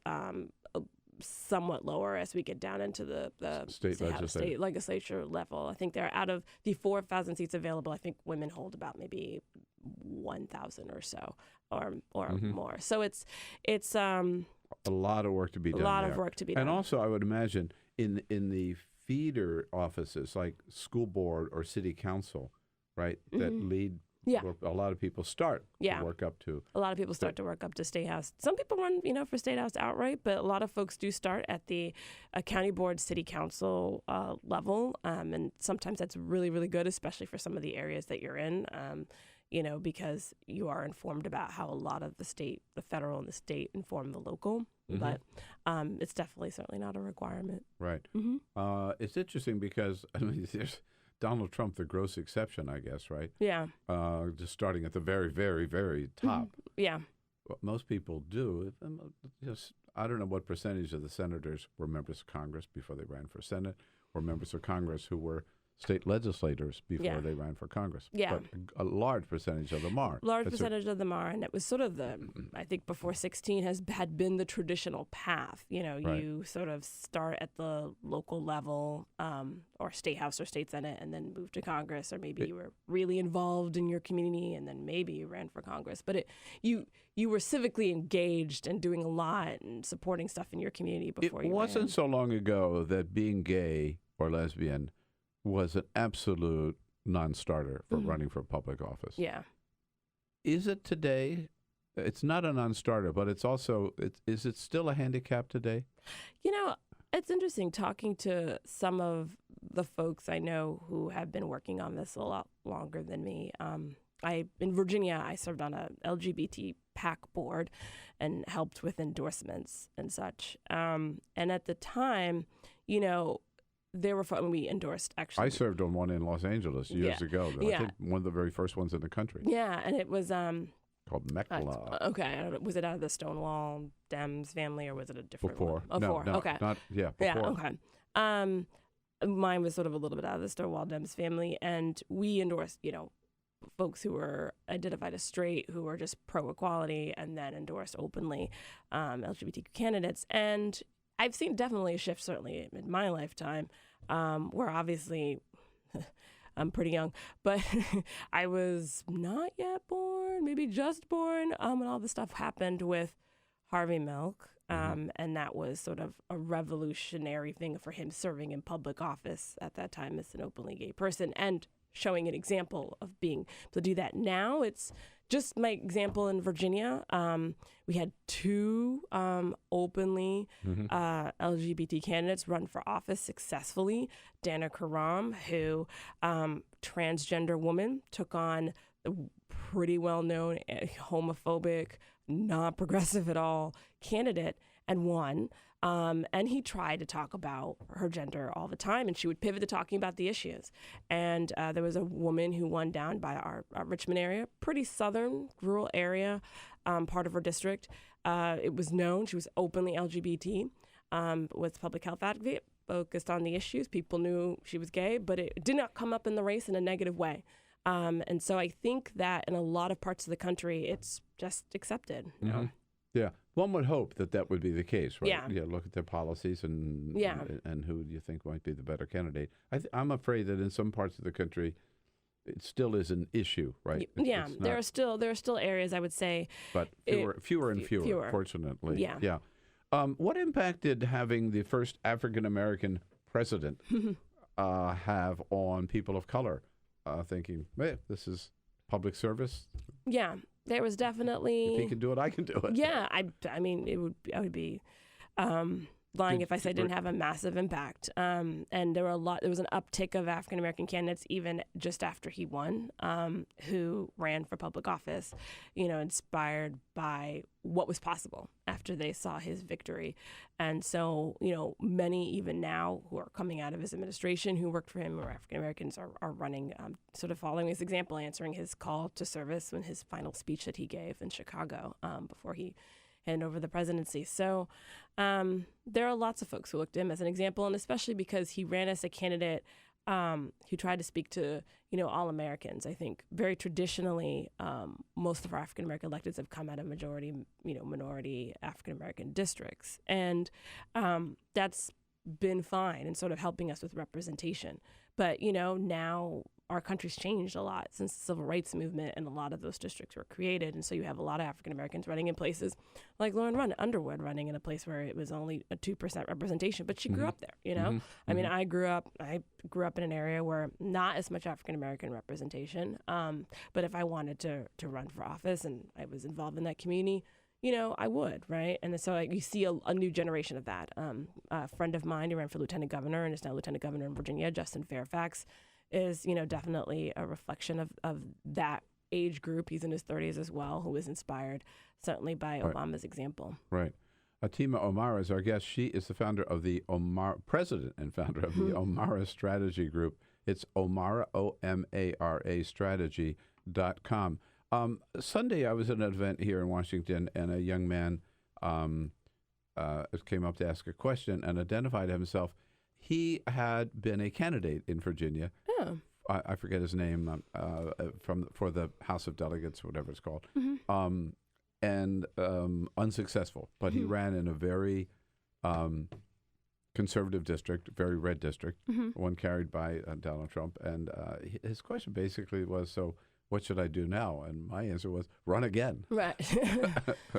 S14: somewhat lower as we get down into the state legislature level. I think they're out of the 4,000 seats available. I think women hold about maybe 1,000 or so, or more. So it's
S2: a lot of work to be done.
S14: A lot of work to be done.
S2: And also, I would imagine in the feeder offices like school board or city council, right, that lead.
S14: Yeah.
S2: A lot of people start to work up to.
S14: A lot of people start to work up to State House. Some people run, for State House outright, but a lot of folks do start at the county board, city council level. And sometimes that's really, really good, especially for some of the areas that you're in, because you are informed about how a lot of the federal and the state inform the local. But it's definitely certainly not a requirement.
S2: Right. It's interesting because, there's Donald Trump, the gross exception, I guess, right?
S14: Yeah.
S2: Just starting at the very, very, very top.
S14: Yeah.
S2: What most people do, I don't know what percentage of the senators were members of Congress before they ran for Senate, or members of Congress who were state legislators before they ran for Congress.
S14: Yeah.
S2: But a large percentage of them are.
S14: Large percentage of them are. And it was sort of I think before 16 had been the traditional path. You sort of start at the local level or state house or state senate and then move to Congress, or maybe you were really involved in your community and then maybe you ran for Congress. But you were civically engaged and doing a lot and supporting stuff in your community before you ran.
S2: It wasn't so long ago that being gay or lesbian was an absolute non-starter for running for public office.
S14: Yeah.
S2: Is it today? It's not a non-starter, but it's also, is it still a handicap today?
S14: It's interesting talking to some of the folks I know who have been working on this a lot longer than me. In Virginia, I served on a LGBT PAC board and helped with endorsements and such. And at the time, there were fun. We endorsed, actually.
S2: I served on one in Los Angeles years ago. I think one of the very first ones in the country.
S14: Yeah, and it was
S2: called MECLA.
S14: Okay, I don't know. Was it out of the Stonewall Dems family, or was it a different
S2: before?
S14: one?
S2: No,
S14: before. Okay.
S2: Before.
S14: Yeah, okay. Mine was sort of a little bit out of the Stonewall Dems family, and we endorsed, folks who were identified as straight, who were just pro-equality, and then endorsed openly LGBTQ candidates. And I've seen definitely a shift, certainly in my lifetime, where obviously I'm pretty young, but I was not yet born, maybe just born, when all this stuff happened with Harvey Milk. And that was sort of a revolutionary thing for him, serving in public office at that time as an openly gay person and showing an example of being able to do that. Now it's just my example in Virginia. We had 2 openly LGBT candidates run for office successfully. Dana Karam, who transgender woman, took on a pretty well-known homophobic, not progressive at all candidate and won. And he tried to talk about her gender all the time, and she would pivot to talking about the issues. And there was a woman who won down by our Richmond area, pretty southern, rural area, part of her district. It was known she was openly LGBT, was public health advocate, focused on the issues. People knew she was gay, but it did not come up in the race in a negative way. And so I think that in a lot of parts of the country, it's just accepted. You know?
S2: Yeah. One would hope that would be the case, right?
S14: Yeah.
S2: Look at their policies and
S14: Yeah.
S2: and who you think might be the better candidate. I'm afraid that in some parts of the country, it still is an issue, right?
S14: Yeah,
S2: It's
S14: there
S2: not-
S14: are still areas I would say,
S2: but fewer and fewer, fortunately.
S14: Yeah.
S2: Yeah. What impact did having the first African American president have on people of color? Thinking, hey, this is public service.
S14: Yeah, there was definitely.
S2: If he can do it, I can do it.
S14: Yeah, I mean, I would be lying if I said it didn't have a massive impact. And there was an uptick of African American candidates even just after he won, who ran for public office, inspired by what was possible after they saw his victory. And so, many even now who are coming out of his administration who worked for him or African Americans are running, sort of following his example, answering his call to service in his final speech that he gave in Chicago before he handed over the presidency. So there are lots of folks who looked at him as an example, and especially because he ran as a candidate who tried to speak to, all Americans. I think very traditionally, most of our African American electeds have come out of majority, minority African American districts, and that's been fine in sort of helping us with representation. But now our country's changed a lot since the civil rights movement, and a lot of those districts were created. And so you have a lot of African Americans running in places like Lauren Underwood running in a place where it was only a 2% representation, but she grew up there, I mean, I grew up in an area where not as much African American representation. But if I wanted to run for office and I was involved in that community, I would, right? And so you see a new generation of that. A friend of mine who ran for lieutenant governor and is now lieutenant governor in Virginia, Justin Fairfax, is, definitely a reflection of that age group. He's in his 30s as well, who was inspired certainly by Obama's example.
S2: Right. Atima Omara is our guest. She is the founder of the president and founder of the Omara Strategy Group. It's Omara, OMARA strategy.com. Sunday, I was at an event here in Washington, and a young man came up to ask a question and identified himself. He had been a candidate in Virginia.
S14: Oh.
S2: I forget his name for the House of Delegates, whatever it's called, and unsuccessful. But he ran in a very conservative district, very red district, one carried by Donald Trump. And his question basically was, so what should I do now? And my answer was, run again.
S14: Right.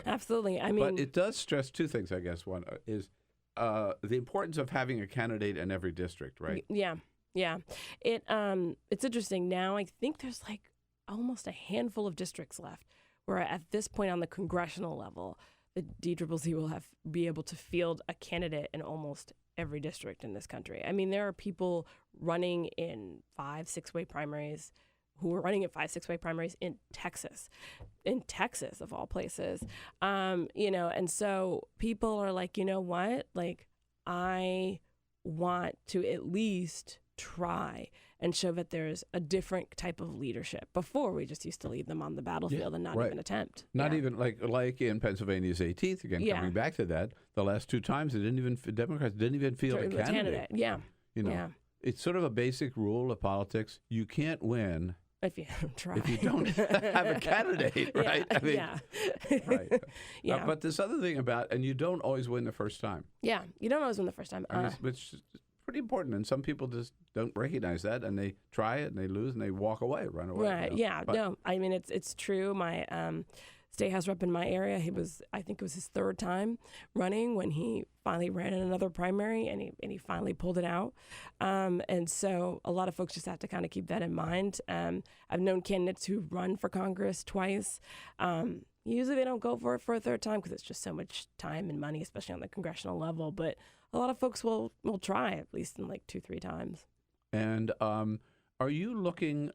S14: Absolutely. I mean,
S2: but it does stress two things, I guess. One is the importance of having a candidate in every district, right?
S14: Yeah. It's interesting now. I think there's like almost a handful of districts left where at this point on the congressional level, the DCCC will be able to field a candidate in almost every district in this country. I mean, there are people running in 5 6-way primaries who are running in 5 6-way primaries in Texas of all places. And so people are like, you know what? Like, I want to at least try and show that there's a different type of leadership. Before, we just used to leave them on the battlefield and not even attempt.
S2: Not even like in Pennsylvania's 18th, again, coming back to that, the last two times, Democrats didn't even field a candidate.
S14: Yeah.
S2: It's sort of a basic rule of politics. You can't win
S14: if you don't try.
S2: If you don't have a candidate, right?
S14: Yeah.
S2: I mean, right.
S14: Yeah.
S2: But this other thing and you don't always win the first time.
S14: Yeah, you don't always win the first time.
S2: Which is pretty important. And some people just don't recognize that, and they try it, and they lose, and they walk away, run away.
S14: Right, yeah. No, I mean, it's true. My state house rep in my area, I think it was his third time running when he finally ran in another primary, and he finally pulled it out. And so a lot of folks just have to kind of keep that in mind. I've known candidates who run for Congress twice. Usually they don't go for it for a third time because it's just so much time and money, especially on the congressional level. But a lot of folks will try at least in like 2-3 times.
S2: And are you looking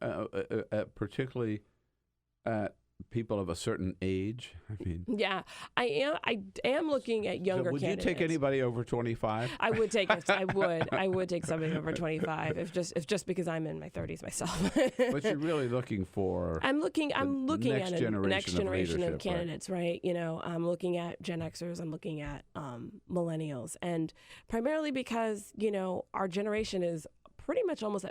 S2: particularly at people of a certain age? I mean,
S14: Yeah, I am looking at younger
S2: would
S14: candidates.
S2: you take anybody over 25?
S14: I would take it. I would take somebody over 25 if just because I'm in my 30s myself.
S2: But you're really looking for.
S14: I'm looking at a next generation of
S2: leadership,
S14: candidates, right? You know, I'm looking at Gen Xers. I'm looking at millennials, and primarily because our generation is pretty much almost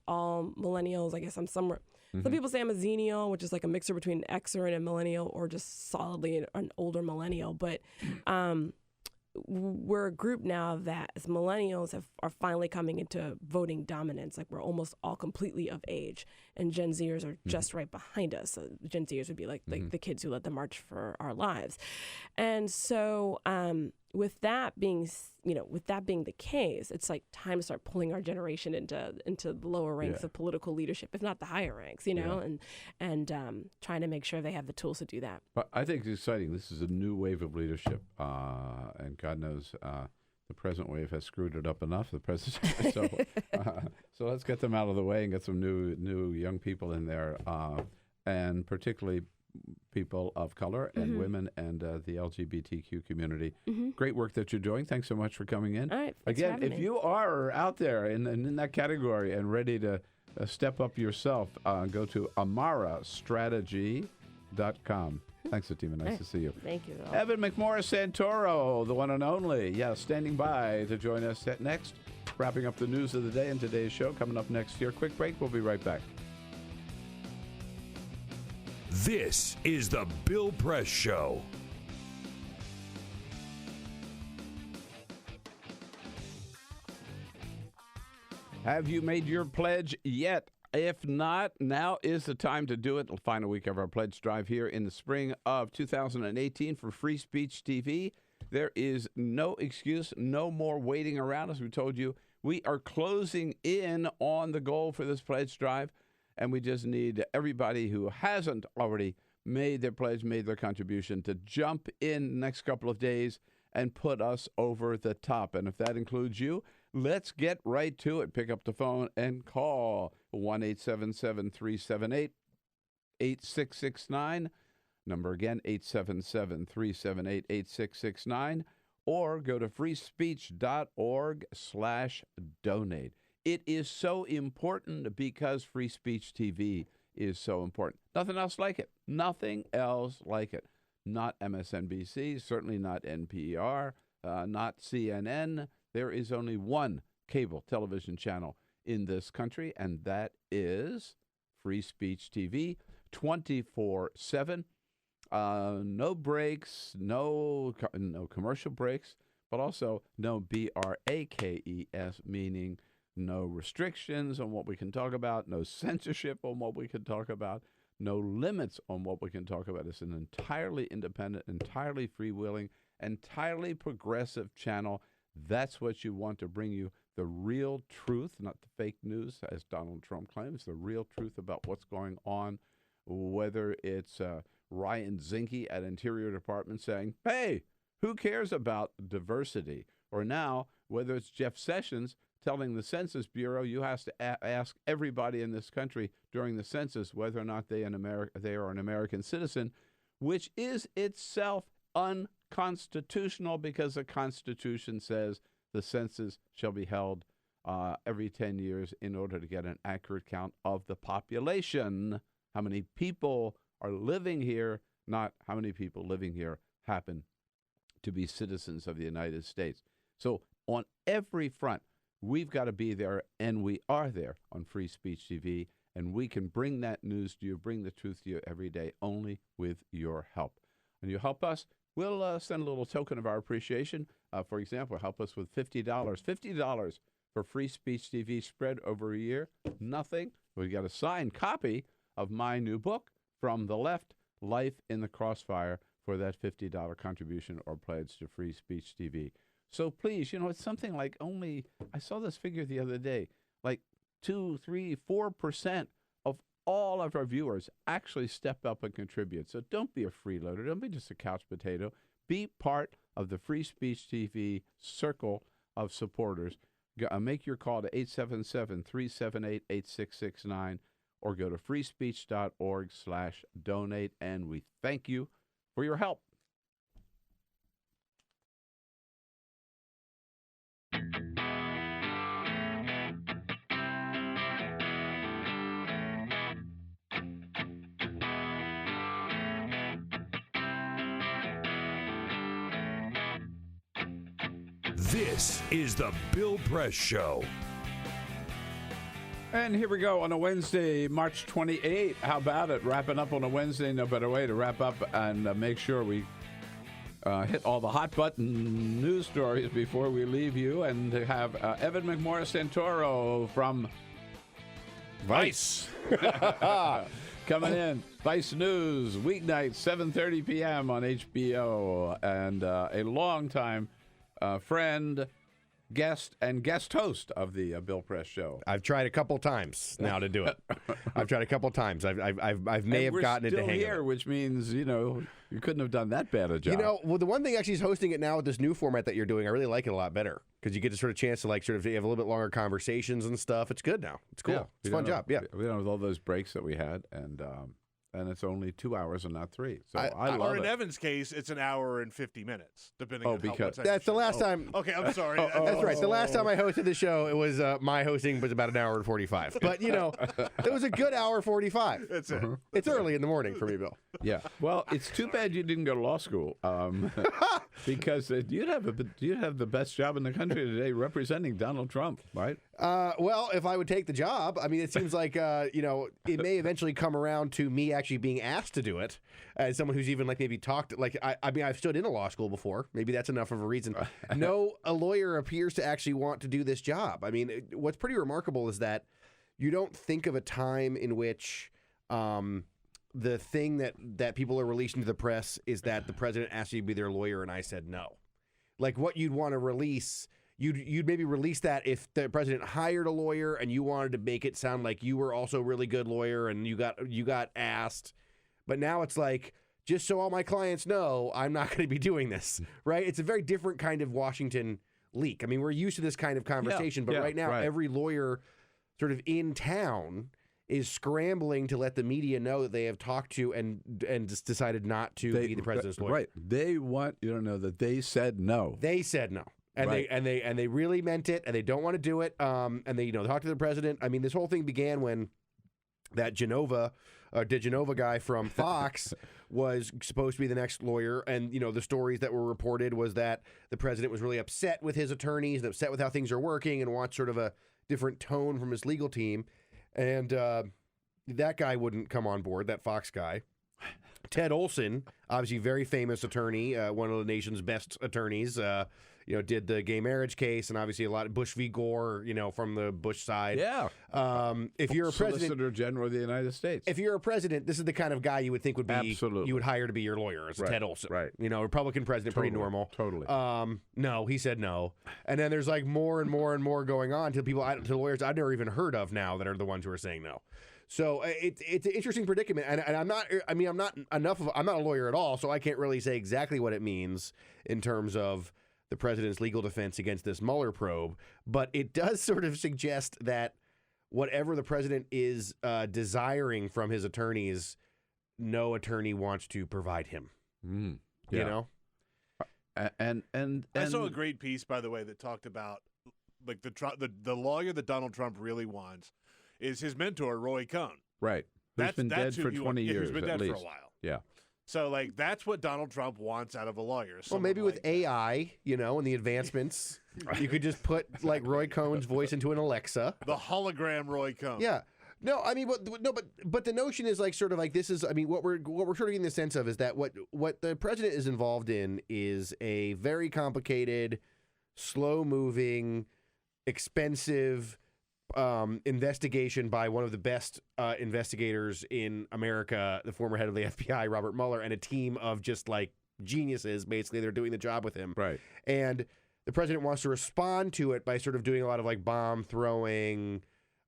S14: all millennials. I guess I'm somewhere. Some people say I'm a Xennial, which is like a mixture between an Xer and a millennial, or just solidly an older millennial. But we're a group now that, as millennials, are finally coming into voting dominance. Like, we're almost all completely of age, and Gen Zers are just right behind us. So Gen Zers would be like the kids who led the March for Our Lives, and so with that being the case, it's like time to start pulling our generation into the lower ranks of political leadership, if not the higher ranks, and trying to make sure they have the tools to do that.
S2: But I think it's exciting. This is a new wave of leadership, and God knows the present wave has screwed it up enough. The present, so let's get them out of the way and get some new young people in there, and particularly people of color and women and the LGBTQ community. Great work that you're doing. Thanks so much for coming in.
S14: All right.
S2: Again, if you are out there in that category and ready to step up yourself, go to amarastrategy.com. Thanks, Atima. Nice to see you.
S14: Thank you.
S2: Evan McMorris Santoro, the one and only. Standing by to join us next. Wrapping up the news of the day in today's show. Coming up next here. Quick break. We'll be right back.
S1: This is the Bill Press Show.
S2: Have you made your pledge yet? If not, now is the time to do it. The final week of our pledge drive here in the spring of 2018 for Free Speech TV. There is no excuse, no more waiting around. As we told you, we are closing in on the goal for this pledge drive. And we just need everybody who hasn't already made their pledge, made their contribution, to jump in the next couple of days and put us over the top. And if that includes you, let's get right to it. Pick up the phone and call 1-877-378-8669. Number again, 877-378-8669. Or go to freespeech.org/donate. It is so important because Free Speech TV is so important. Nothing else like it. Nothing else like it. Not MSNBC, certainly not NPR, not CNN. There is only one cable television channel in this country, and that is Free Speech TV, 24/7. No breaks, no commercial breaks, but also no BRAKES, meaning no restrictions on what we can talk about, no censorship on what we can talk about, no limits on what we can talk about. It's an entirely independent, entirely freewheeling, entirely progressive channel. That's what you want to bring you the real truth, not the fake news, as Donald Trump claims, the real truth about what's going on, whether it's Ryan Zinke at Interior Department saying, hey, who cares about diversity? Or now, whether it's Jeff Sessions telling the Census Bureau you have to ask everybody in this country during the census whether or not they are an American citizen, which is itself unconstitutional because the Constitution says the census shall be held every 10 years in order to get an accurate count of the population. How many people are living here, not how many people living here happen to be citizens of the United States. So on every front, we've got to be there, and we are there on Free Speech TV, and we can bring that news to you, bring the truth to you every day, only with your help. And you help us, we'll send a little token of our appreciation. For example, help us with $50. $50 for Free Speech TV spread over a year. Nothing. We got a signed copy of my new book, From the Left, Life in the Crossfire, for that $50 contribution or pledge to Free Speech TV. So please, it's something like only, I saw this figure the other day, like 2, 3, 4% of all of our viewers actually step up and contribute. So don't be a freeloader. Don't be just a couch potato. Be part of the Free Speech TV circle of supporters. Make your call to 877-378-8669 or go to freespeech.org/donate. And we thank you for your help.
S1: This is the Bill Press Show.
S2: And here we go on a Wednesday, March 28th. How about it? Wrapping up on a Wednesday. No better way to wrap up and make sure we hit all the hot button news stories before we leave you, and to have Evan McMorris Santoro from Vice coming in. Vice News, weeknights, 7:30 p.m. on HBO, and a longtime friend, guest host of the Bill Press Show.
S15: I've tried a couple times now to do it. I've tried a couple times. I may have gotten it to hang.
S2: We're still here, which means you couldn't have done that bad a job.
S15: Well, the one thing actually is hosting it now with this new format that you're doing. I really like it a lot better because you get a sort of chance to have a little bit longer conversations and stuff. It's good now. It's cool.
S2: Yeah,
S15: it's a fun job. Yeah,
S2: we don't have all those breaks that we had, and it's only 2 hours and not 3. So I love
S3: or
S2: it.
S3: in Evan's case, it's an hour and 50 minutes, depending on
S15: because that's the last time.
S3: Okay, I'm sorry.
S15: That's right. The last time I hosted the show, it was my hosting was about an hour and 45. But it was a good hour 45.
S3: That's it.
S15: It's early in the morning for me, Bill.
S2: Yeah. Well, it's too bad you didn't go to law school, because you'd have the best job in the country today representing Donald Trump, right?
S15: Well, if I would take the job, I mean, it seems like it may eventually come around to me actually being asked to do it as someone who's even maybe talked. I've stood in a law school before. Maybe that's enough of a reason. No, a lawyer appears to actually want to do this job. I mean, what's pretty remarkable is that you don't think of a time in which the thing that people are releasing to the press is that the president asked you to be their lawyer and I said no. Like what you'd want to release. You'd maybe release that if the president hired a lawyer and you wanted to make it sound like you were also a really good lawyer and you got asked. But now it's like, just so all my clients know, I'm not going to be doing this, right? It's a very different kind of Washington leak. I mean, we're used to this kind of conversation, but right now every lawyer sort of in town is scrambling to let the media know that they have talked to and just decided not to be the president's lawyer.
S2: Right. They want you to know that they said no.
S15: They said no. And they really meant it, and they don't want to do it. And they talk to the president. I mean, this whole thing began when that DeGenova guy from Fox was supposed to be the next lawyer, and the stories that were reported was that the president was really upset with his attorneys and upset with how things are working, and wants sort of a different tone from his legal team. And that guy wouldn't come on board. That Fox guy. Ted Olson, obviously very famous attorney, one of the nation's best attorneys. Did the gay marriage case, and obviously a lot of Bush v. Gore, from the Bush side.
S2: Yeah.
S15: If you're a president,
S2: Solicitor General of the United States.
S15: If you're a president, this is the kind of guy you would think would be
S2: absolutely
S15: you would hire to be your lawyer. It's Ted Olson,
S2: right?
S15: Republican president,
S2: totally,
S15: pretty normal.
S2: Totally.
S15: No, he said no, and then there's more and more and more going on to to lawyers I've never even heard of now that are the ones who are saying no. So it's an interesting predicament, and I'm not a lawyer at all, so I can't really say exactly what it means in terms of the president's legal defense against this Mueller probe, but it does sort of suggest that whatever the president is desiring from his attorneys, no attorney wants to provide him.
S2: And
S3: I saw a great piece, by the way, that talked about the lawyer that Donald Trump really wants is his mentor, Roy Cohn.
S2: Right. Who's been dead for 20 years.
S3: Who's been dead for a while.
S2: Yeah.
S3: So, that's what Donald Trump wants out of a lawyer.
S15: Well, maybe with AI, and the advancements, you could just put, Roy Cohn's voice into an Alexa.
S3: The hologram Roy Cohn.
S15: Yeah. No, I mean, but the notion is, this is, I mean, what we're sort of getting the sense of is that what the president is involved in is a very complicated, slow-moving, expensive investigation by one of the best investigators in America, the former head of the FBI, Robert Mueller, and a team of just geniuses. Basically, they're doing the job with him.
S2: Right.
S15: And the president wants to respond to it by sort of doing a lot of bomb throwing,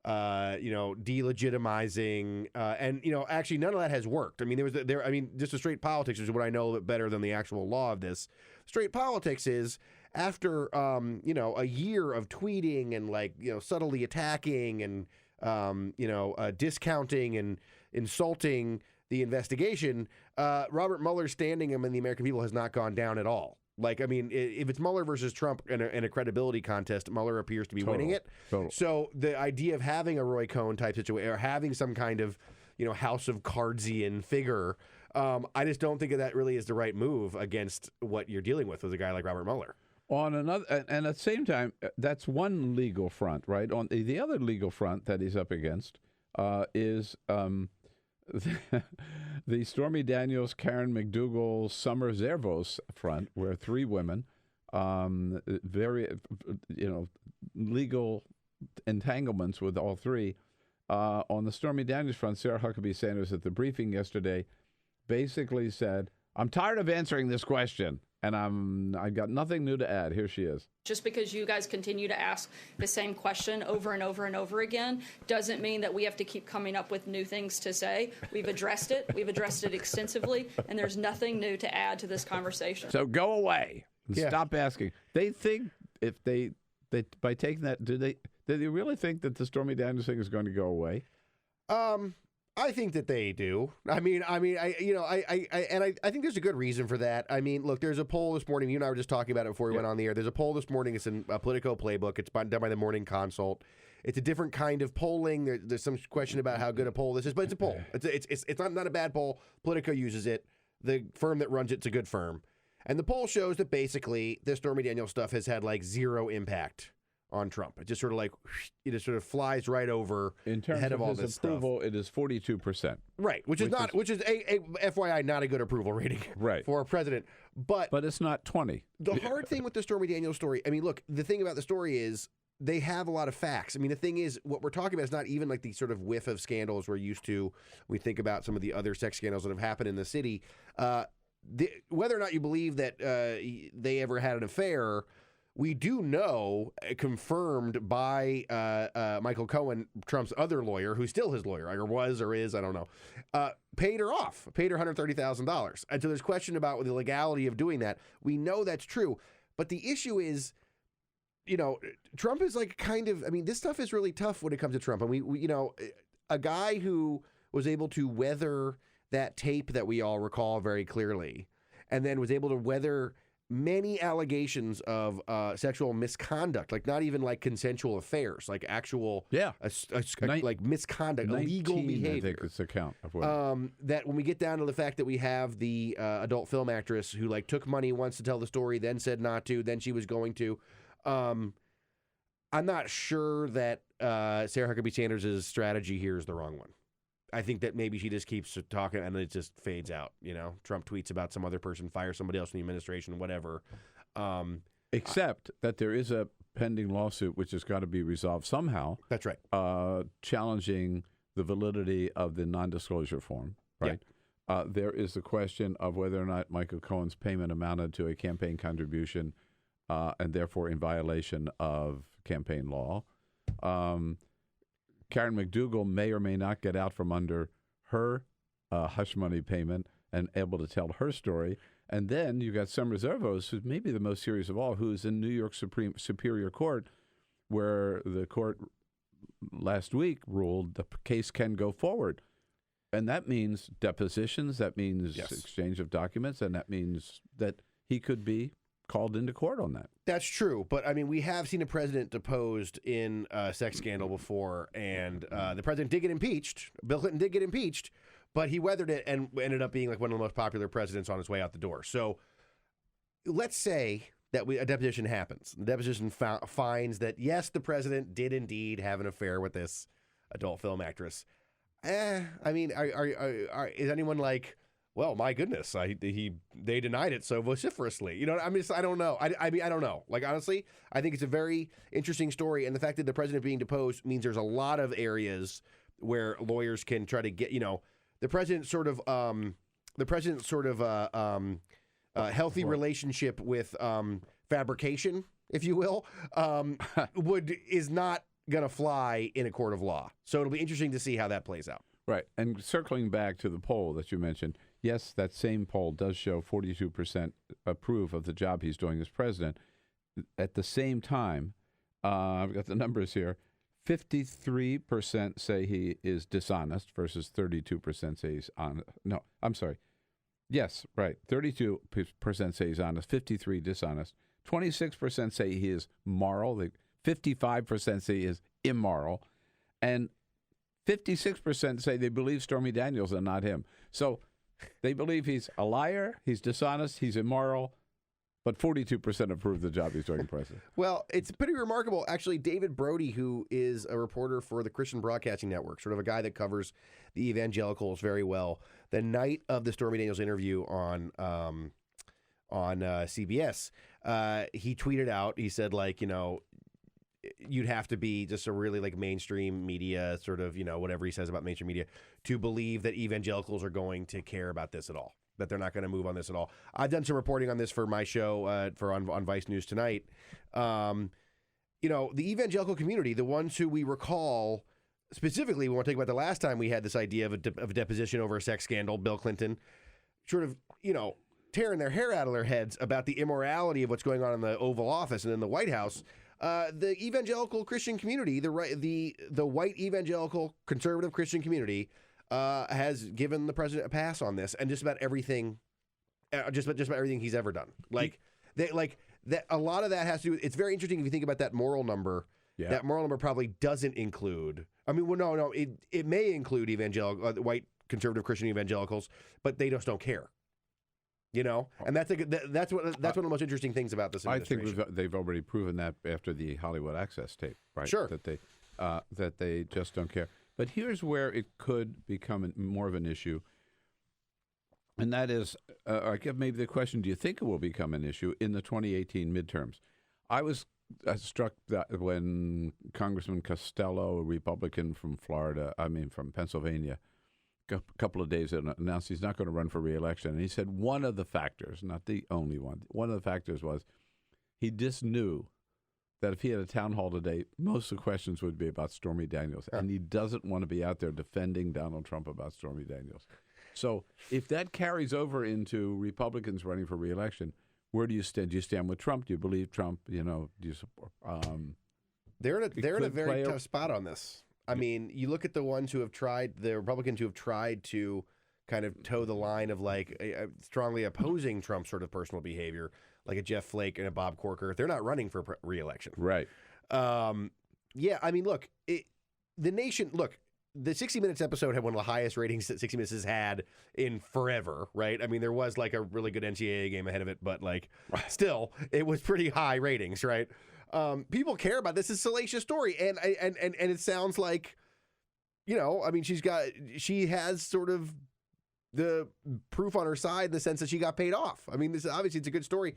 S15: delegitimizing, and actually none of that has worked. I mean, just the straight politics is what I know a little bit better than the actual law of this. Straight politics is after a year of tweeting and subtly attacking and discounting and insulting the investigation, Robert Mueller's standing among the American people has not gone down at all. Like, I mean, if it's Mueller versus Trump in a credibility contest, Mueller appears to be winning it. So the idea of having a Roy Cohn type situation or having some kind of, House of Cardsian figure, I just don't think that really is the right move against what you're dealing with a guy like Robert Mueller.
S2: On another, and at the same time, that's one legal front, right? On the other legal front that he's up against is the Stormy Daniels, Karen McDougal, Summer Zervos front, where three women, very, legal entanglements with all three. On the Stormy Daniels front, Sarah Huckabee Sanders at the briefing yesterday basically said, "I'm tired of answering this question, and I've got nothing new to add." Here she is.
S5: Just because you guys continue to ask the same question over and over and over again doesn't mean that we have to keep coming up with new things to say. We've addressed it. We've addressed it extensively, and there's nothing new to add to this conversation.
S2: So go away and stop asking. They think if they by taking that, do they really think that the Stormy Daniels thing is going to go away?
S15: I think that they do. I think there's a good reason for that. I mean, look, there's a poll this morning. You and I were just talking about it before we went on the air. There's a poll this morning. It's in Politico Playbook. It's done by the Morning Consult. It's a different kind of polling. There's some question about how good a poll this is, but it's a poll. It's not a bad poll. Politico uses it. The firm that runs it's a good firm. And the poll shows that basically the Stormy Daniels stuff has had like zero impact on Trump. It just sort of flies right over
S2: in terms
S15: ahead of all
S2: his
S15: this
S2: approval.
S15: stuff.
S2: It is 42%,
S15: right? Which is a FYI not a good approval rating,
S2: right,
S15: for a president. But
S2: it's not 20.
S15: The hard thing with the Stormy Daniels story. I mean, look, the thing about the story is they have a lot of facts. I mean, the thing is, what we're talking about is not even like the sort of whiff of scandals we're used to. We think about some of the other sex scandals that have happened in the city. Whether or not you believe that they ever had an affair. We do know, confirmed by Michael Cohen, Trump's other lawyer, who's still his lawyer, or was or is, I don't know, paid her off, paid her $130,000. And so there's question about the legality of doing that. We know that's true. But the issue is, Trump is like this stuff is really tough when it comes to Trump. And we a guy who was able to weather that tape that we all recall very clearly, and then was able to weather many allegations of sexual misconduct, like not even like consensual affairs, like actual like misconduct, illegal behavior.
S2: I think it's the count of what
S15: that when we get down to the fact that we have the adult film actress who like took money once to tell the story, then said not to, then she was going to. I'm not sure that Sarah Huckabee Sanders' strategy here is the wrong one. I think that maybe she just keeps talking and it just fades out. Trump tweets about some other person, fire somebody else in the administration, whatever.
S2: Except that there is a pending lawsuit which has got to be resolved somehow.
S15: That's right.
S2: Challenging the validity of the non-disclosure form. Right. Yeah. There is the question of whether or not Michael Cohen's payment amounted to a campaign contribution, and therefore in violation of campaign law. Karen McDougal may or may not get out from under her hush money payment and able to tell her story. And then you got Summer Zervos, who's maybe the most serious of all, who's in New York Superior Court, where the court last week ruled the case can go forward. And that means depositions, that means exchange of documents, and that means that he could be called into court on that.
S15: That's true. But, I mean, we have seen a president deposed in a sex scandal before, and the president did get impeached. Bill Clinton did get impeached, but he weathered it and ended up being like one of the most popular presidents on his way out the door. So let's say that a deposition happens. The deposition finds that, yes, the president did indeed have an affair with this adult film actress. I mean, is anyone like, well, my goodness, they denied it so vociferously. I don't know. I mean, I don't know. Like, honestly, I think it's a very interesting story. And the fact that the president being deposed means there's a lot of areas where lawyers can try to get, the president's sort of healthy relationship with fabrication, if you will, is not going to fly in a court of law. So it'll be interesting to see how that plays out.
S2: Right. And circling back to the poll that you mentioned, yes, that same poll does show 42% approve of the job he's doing as president. At the same time, I've got the numbers here, 53% say he is dishonest versus 32% say he's honest. No, I'm sorry. Yes, right. 32% say he's honest, 53% dishonest. 26% say he is moral. 55% say he is immoral. And 56% say they believe Stormy Daniels and not him. So they believe he's a liar, he's dishonest, he's immoral, but 42% approve the job he's doing president.
S15: Well, it's pretty remarkable. Actually, David Brody, who is a reporter for the Christian Broadcasting Network, sort of a guy that covers the evangelicals very well, the night of the Stormy Daniels interview on CBS, he tweeted out, he said, like, you'd have to be just a really like mainstream media sort of, whatever he says about mainstream media to believe that evangelicals are going to care about this at all, that they're not going to move on this at all. I've done some reporting on this for my show on Vice News Tonight. The evangelical community, the ones who we recall specifically, we want to talk about the last time we had this idea of a deposition over a sex scandal, Bill Clinton, sort of, tearing their hair out of their heads about the immorality of what's going on in the Oval Office and in the White House. The evangelical Christian community, the white evangelical conservative Christian community, has given the president a pass on this, and just about everything, just about everything he's ever done. A lot of that has to do. It's very interesting if you think about that moral number. Yeah. That moral number probably doesn't include. I mean, well, no, it may include white conservative Christian evangelicals, but they just don't care. And that's one of the most interesting things about this administration.
S2: I think they've already proven that after the Hollywood Access tape, right?
S15: Sure.
S2: That they just don't care. But here's where it could become more of an issue, and that is, I guess maybe the question: do you think it will become an issue in the 2018 midterms? I was struck that when Congressman Costello, a Republican from Pennsylvania, a couple of days ago announced he's not going to run for re-election. And he said one of the factors, not the only one, one of the factors was he just knew that if he had a town hall today, most of the questions would be about Stormy Daniels. And he doesn't want to be out there defending Donald Trump about Stormy Daniels. So if that carries over into Republicans running for re-election, where do you stand? Do you stand with Trump? Do you believe Trump? Do you support?
S15: They're in a very tough spot on this. I mean, you look at the ones who have tried, the Republicans who have tried to kind of toe the line of like strongly opposing Trump's sort of personal behavior, like a Jeff Flake and a Bob Corker. They're not running for re-election.
S2: Right.
S15: Yeah, I mean, look, the 60 Minutes episode had one of the highest ratings that 60 Minutes has had in forever, right? I mean, there was like a really good NCAA game ahead of it, but like still, it was pretty high ratings, right? People care about this. It's a salacious story, and it sounds like, I mean, she has sort of the proof on her side in the sense that she got paid off. I mean, obviously it's a good story.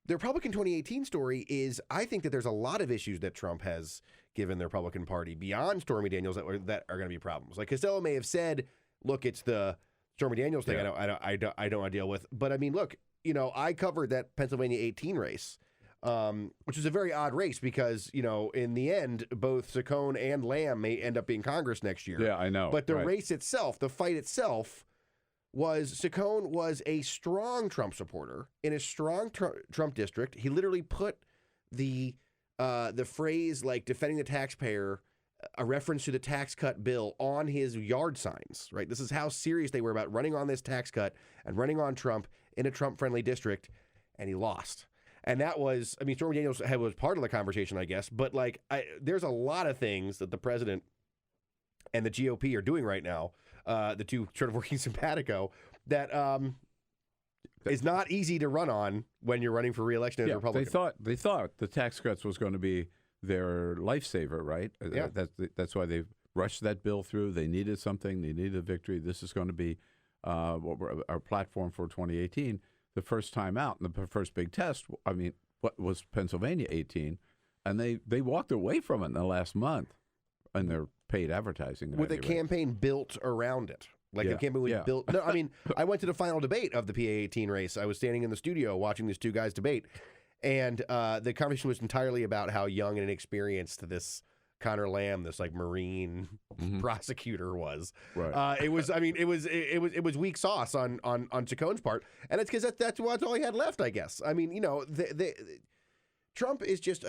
S15: The Republican 2018 story is, I think that there's a lot of issues that Trump has given the Republican Party beyond Stormy Daniels that are going to be problems. Like Costello may have said, look, it's the Stormy Daniels thing I don't want to deal with. But I mean, look, I covered that Pennsylvania 18 race. Which is a very odd race because, in the end, both Saccone and Lamb may end up being Congress next year.
S2: Yeah, I know.
S15: But the race itself, the fight itself, was Saccone was a strong Trump supporter in a strong Trump district. He literally put the phrase like defending the taxpayer, a reference to the tax cut bill, on his yard signs, right? This is how serious they were about running on this tax cut and running on Trump in a Trump-friendly district, and he lost. And that was, I mean, Stormy Daniels was part of the conversation, I guess. But, like, there's a lot of things that the president and the GOP are doing right now, the two sort of working simpatico, that is not easy to run on when you're running for re-election as a Republican.
S2: They thought the tax cuts was going to be their lifesaver, right?
S15: Yeah.
S2: That's why they rushed that bill through. They needed something. They needed a victory. This is going to be our platform for 2018. The first time out, and the first big test, I mean, what was Pennsylvania 18, and they walked away from it in the last month in their paid advertising.
S15: With a campaign built around it. Like the campaign was built. No, I mean, I went to the final debate of the PA 18 race. I was standing in the studio watching these two guys debate, and the conversation was entirely about how young and inexperienced this Connor Lamb, this like Marine prosecutor, was.
S2: Right.
S15: It was weak sauce on Saccone's part, and it's because that's all he had left, I guess. I mean, Trump is just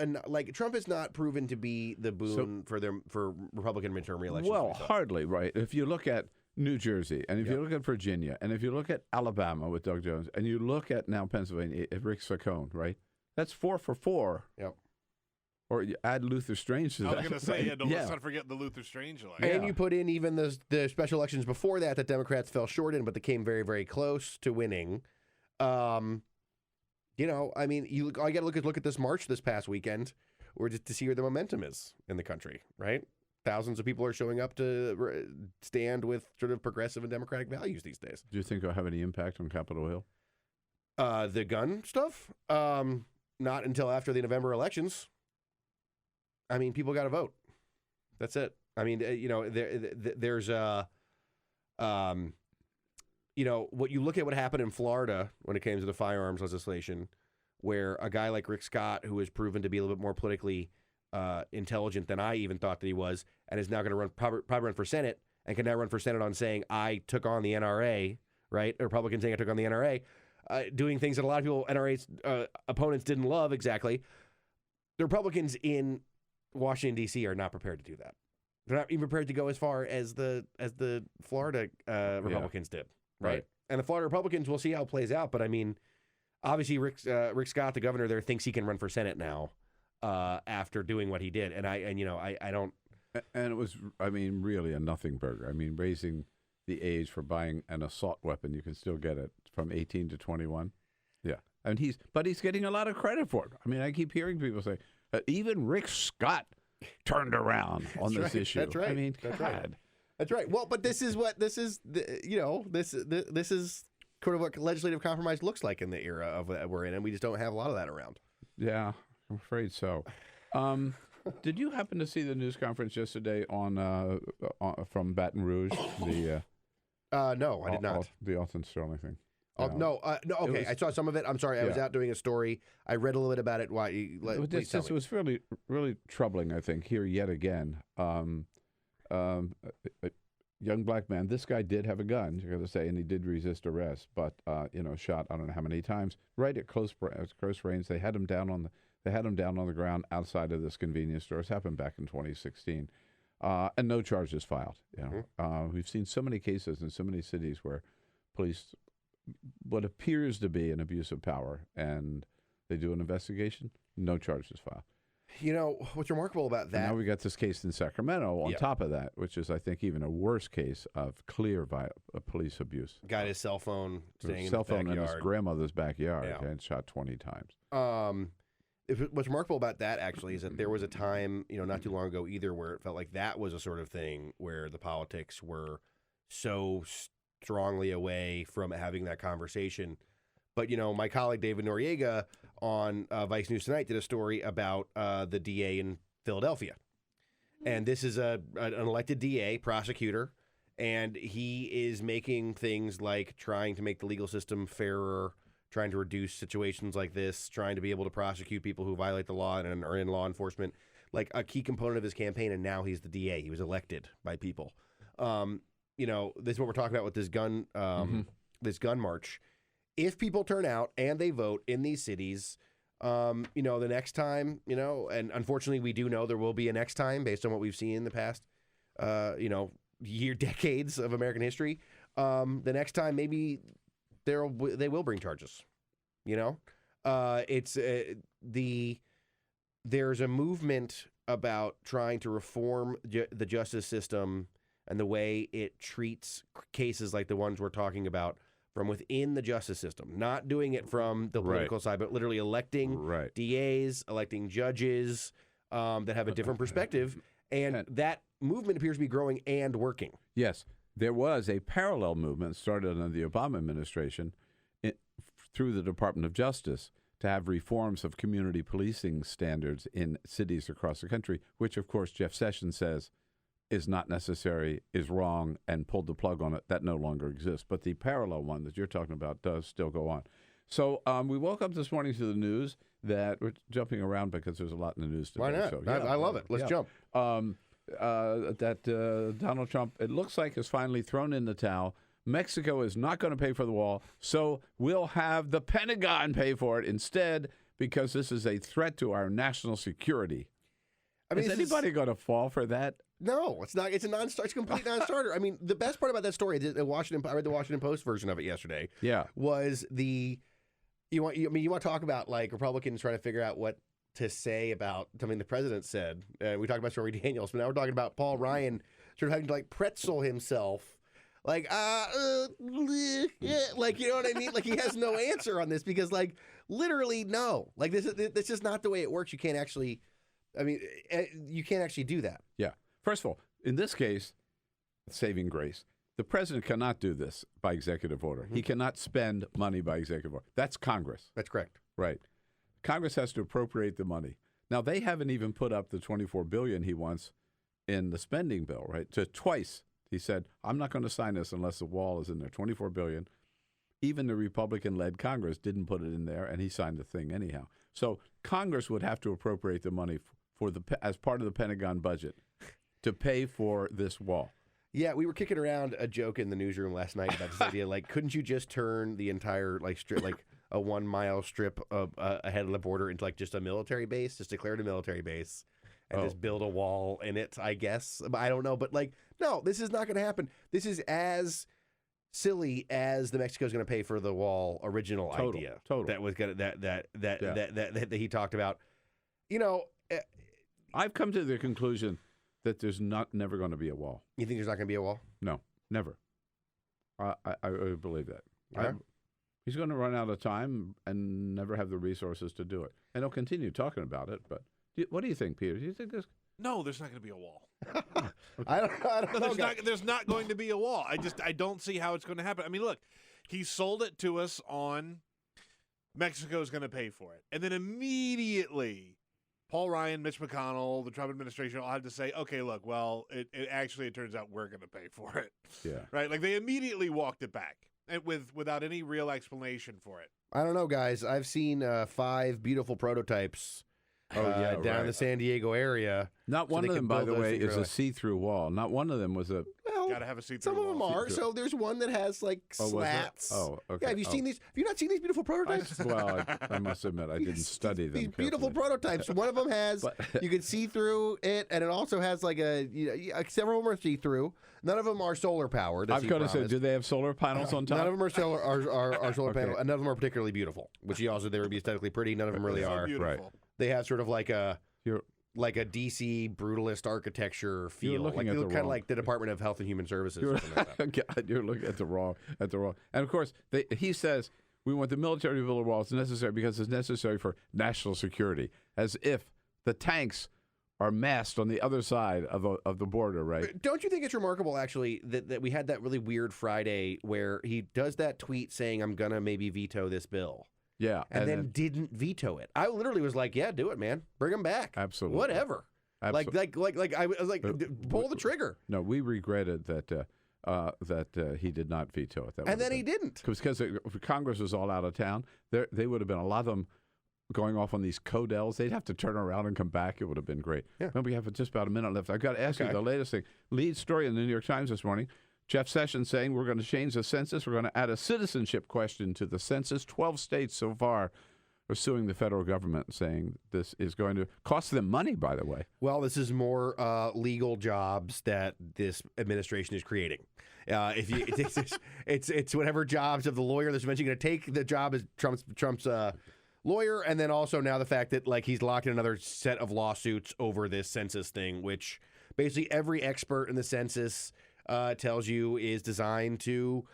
S15: Trump is not proven to be the boon for Republican midterm reelections.
S2: Well, hardly, right? If you look at New Jersey, and if you look at Virginia, and if you look at Alabama with Doug Jones, and you look at now Pennsylvania, Rick Saccone, right? That's 4 for 4.
S15: Yep.
S2: Or you add Luther Strange to that.
S3: I was going to say,
S2: right?
S3: let's not forget the Luther Strange election.
S15: And you put in even the special elections before that Democrats fell short in, but they came very, very close to winning. I mean, all you got to look at this march this past weekend, or just to see where the momentum is in the country, right? Thousands of people are showing up to stand with sort of progressive and democratic values these days.
S2: Do you think it'll have any impact on Capitol Hill?
S15: The gun stuff? Not until after the November elections. I mean, people got to vote. That's it. I mean, there's what you look at what happened in Florida when it came to the firearms legislation, where a guy like Rick Scott, who has proven to be a little bit more politically intelligent than I even thought that he was, and is now going to probably run for Senate, and can now run for Senate on saying, I took on the NRA, right? A Republican saying I took on the NRA, doing things that a lot of people, NRA's opponents didn't love exactly. The Republicans in Washington, D.C. are not prepared to do that. They're not even prepared to go as far as the Florida Republicans did, right? And the Florida Republicans, we'll see how it plays out. But I mean, obviously Rick Scott, the governor there, thinks he can run for Senate now after doing what he did. And I don't.
S2: And it was, I mean, really a nothing burger. I mean, raising the age for buying an assault weapon, you can still get it from 18 to 21. Yeah, and he's getting a lot of credit for it. I mean, I keep hearing people say even Rick Scott turned around on this issue.
S15: That's right.
S2: I mean,
S15: that's
S2: God.
S15: right. That's right. Well, but this is this is sort of what legislative compromise looks like in the era of that we're in, and we just don't have a lot of that around.
S2: Yeah, I'm afraid so. Did you happen to see the news conference yesterday on from Baton Rouge? The
S15: no, I did not.
S2: The Alton Sterling thing.
S15: No. Okay, I saw some of it. I'm sorry, I was out doing a story. I read a little bit about it. Why?
S2: It was really, really troubling. I think here yet again. A young black man. This guy did have a gun. You're going to say, and he did resist arrest, but shot I don't know how many times right at close range. They had him down on the ground outside of this convenience store. This happened back in 2016, and no charges filed. We've seen so many cases in so many cities where police, what appears to be an abuse of power, and they do an investigation, no charges filed.
S15: You know, what's remarkable about that?
S2: And now we got this case in Sacramento on top of that, which is, I think, even a worse case of clear police abuse.
S15: Got his cell phone staying in
S2: his backyard. In his grandmother's backyard and shot 20 times.
S15: What's remarkable about that, actually, is that there was a time, not too long ago either, where it felt like that was a sort of thing where the politics were so strongly away from having that conversation. But, my colleague David Noriega on Vice News Tonight did a story about the DA in Philadelphia. And this is an elected DA, prosecutor, and he is making things like trying to make the legal system fairer, trying to reduce situations like this, trying to be able to prosecute people who violate the law and are in law enforcement, like a key component of his campaign. And now he's the DA. He was elected by people. This is what we're talking about with this gun, this gun march. If people turn out and they vote in these cities, the next time, and unfortunately we do know there will be a next time based on what we've seen in the past, decades of American history. The next time maybe they will bring charges. There's a movement about trying to reform the justice system and the way it treats cases like the ones we're talking about from within the justice system, not doing it from the political side, but literally electing DAs, electing judges that have a different perspective. And that movement appears to be growing and working.
S2: Yes. There was a parallel movement started under the Obama administration through the Department of Justice to have reforms of community policing standards in cities across the country, which, of course, Jeff Sessions says is not necessary, is wrong, and pulled the plug on it. That no longer exists. But the parallel one that you're talking about does still go on. So we woke up this morning to the news that we're jumping around because there's a lot in the news today.
S15: Why not?
S2: So,
S15: I love it. Let's jump.
S2: That Donald Trump, it looks like, has finally thrown in the towel. Mexico is not going to pay for the wall, so we'll have the Pentagon pay for it instead. because this is a threat to our national security.
S15: I mean,
S2: is anybody going to fall for that?
S15: No, it's not. It's a complete non-starter. I mean, the best part about that story, I read the Washington Post version of it yesterday.
S2: Yeah,
S15: was you want to talk about like Republicans trying to figure out what to say about something the president said. We talked about Stormy Daniels, but now we're talking about Paul Ryan sort of having to like pretzel himself. Like, like, you know what I mean? Like, he has no answer on this because, like, literally, no. Like, this is just not the way it works. You can't actually, you can't actually do that.
S2: Yeah. First of all, in this case, saving grace, the president cannot do this by executive order. Mm-hmm. He cannot spend money by executive order. That's Congress.
S15: That's correct.
S2: Right. Congress has to appropriate the money. Now, they haven't even put up the $24 billion he wants in the spending bill, right? So twice he said, I'm not going to sign this unless the wall is in there, $24 billion. Even the Republican-led Congress didn't put it in there, and he signed the thing anyhow. So Congress would have to appropriate the money as part of the Pentagon budget to pay for this wall.
S15: Yeah, we were kicking around a joke in the newsroom last night about this idea. Like, couldn't you just turn the entire strip, like a 1 mile strip of ahead of the border into like just a military base, just declare it a military base, and just build a wall in it? I guess, but I don't know. But like, no, this is not going to happen. This is as silly as the Mexico's going to pay for the wall original idea.
S2: Total.
S15: That was gonna that he talked about. You know,
S2: I've come to the conclusion that there's never going to be a wall.
S15: You think there's not going to be a wall?
S2: No, never. I believe that.
S15: Yeah.
S2: He's going to run out of time and never have the resources to do it. And he'll continue talking about it. But what do you think, Peter? Do you think this?
S3: No, there's not going to be a wall.
S15: I don't know.
S3: There's not going to be a wall. I don't see how it's going to happen. I mean, look, he sold it to us on Mexico's going to pay for it. And then immediately Paul Ryan, Mitch McConnell, the Trump administration all had to say, okay, look, well, it turns out we're going to pay for it.
S2: Yeah.
S3: Right? Like, they immediately walked it back and without any real explanation for it.
S15: I don't know, guys. I've seen 5 beautiful prototypes down in the San Diego area.
S2: Not one of them, by the way, is a see-through wall. Not one of them was a...
S3: Gotta have a see-through
S15: Some of them are. So there's one that has like slats.
S2: Oh, okay.
S15: Yeah, have you seen these? Have you not seen these beautiful prototypes?
S2: Well, I must admit, I didn't study them.
S15: These beautiful prototypes. One of them has you can see through it, and it also has like several of them are see-through. None of them are solar powered.
S2: I was going to say, do they have solar panels on top?
S15: None of them are solar solar panels, and none of them are particularly beautiful. Which also they would be aesthetically pretty. None of them really are.
S2: Right.
S15: They have sort of like a DC brutalist architecture feel.
S2: You're looking
S15: like,
S2: at
S15: they
S2: the
S15: look kind of
S2: wrong.
S15: like the Department of Health and Human Services.
S2: You're looking at the wrong. And of course, he says we want the military to build a wall. It's necessary because it's necessary for national security. As if the tanks are massed on the other side of the border, right?
S15: Don't you think it's remarkable, actually, that we had that really weird Friday where he does that tweet saying, "I'm gonna maybe veto this bill."
S2: Yeah,
S15: and then didn't veto it. I literally was like, "Yeah, do it, man. Bring him back.
S2: Absolutely,
S15: whatever."
S2: Absolutely.
S15: Like I was like, pull the trigger.
S2: No, we regretted that he did not veto it.
S15: And then he didn't,
S2: because Congress was all out of town. They would have been a lot of them going off on these Codels. They'd have to turn around and come back. It would have been great.
S15: Yeah.
S2: Well, we have just about a minute left. I've got to ask you the latest thing. Lead story in the New York Times this morning. Jeff Sessions saying we're going to change the census. We're going to add a citizenship question to the census. 12 states so far are suing the federal government, saying this is going to cost them money, by the way.
S15: Well, this is more legal jobs that this administration is creating. It's whatever jobs of the lawyer that's eventually going to take the job as Trump's lawyer, and then also now the fact that like he's locked in another set of lawsuits over this census thing, which basically every expert in the census tells you is designed to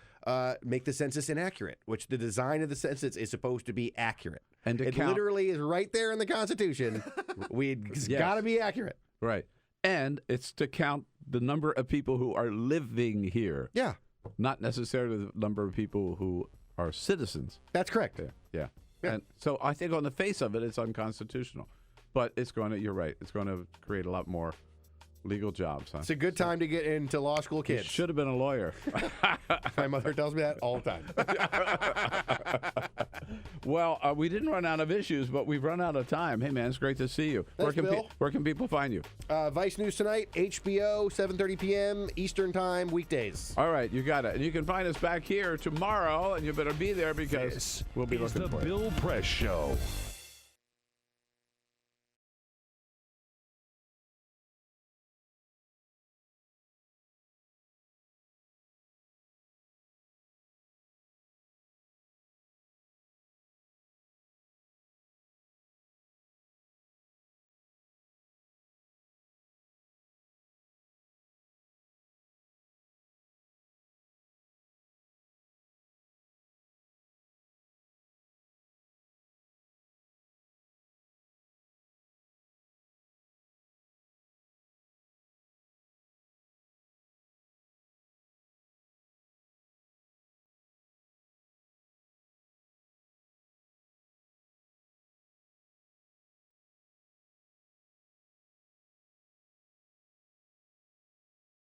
S15: make the census inaccurate, which the design of the census is supposed to be accurate.
S2: And
S15: it literally is right there in the Constitution. It's got to be accurate.
S2: Right. And it's to count the number of people who are living here.
S15: Yeah.
S2: Not necessarily the number of people who are citizens.
S15: That's correct.
S2: Yeah. And so I think on the face of it, it's unconstitutional. But it's going to, you're right, it's going to create a lot more legal jobs. Huh?
S15: It's a good time to get into law school, kids.
S2: Should have been a lawyer.
S15: My mother tells me that all the time.
S2: Well, we didn't run out of issues, but we've run out of time. Hey, man, it's great to see you.
S15: Thanks, Bill.
S2: Where can people find you?
S15: Vice News Tonight, HBO, 7:30 p.m. Eastern Time, weekdays.
S2: All right, you got it. And you can find us back here tomorrow, and you better be there because we'll be looking for you.
S1: This is the Bill Press Show.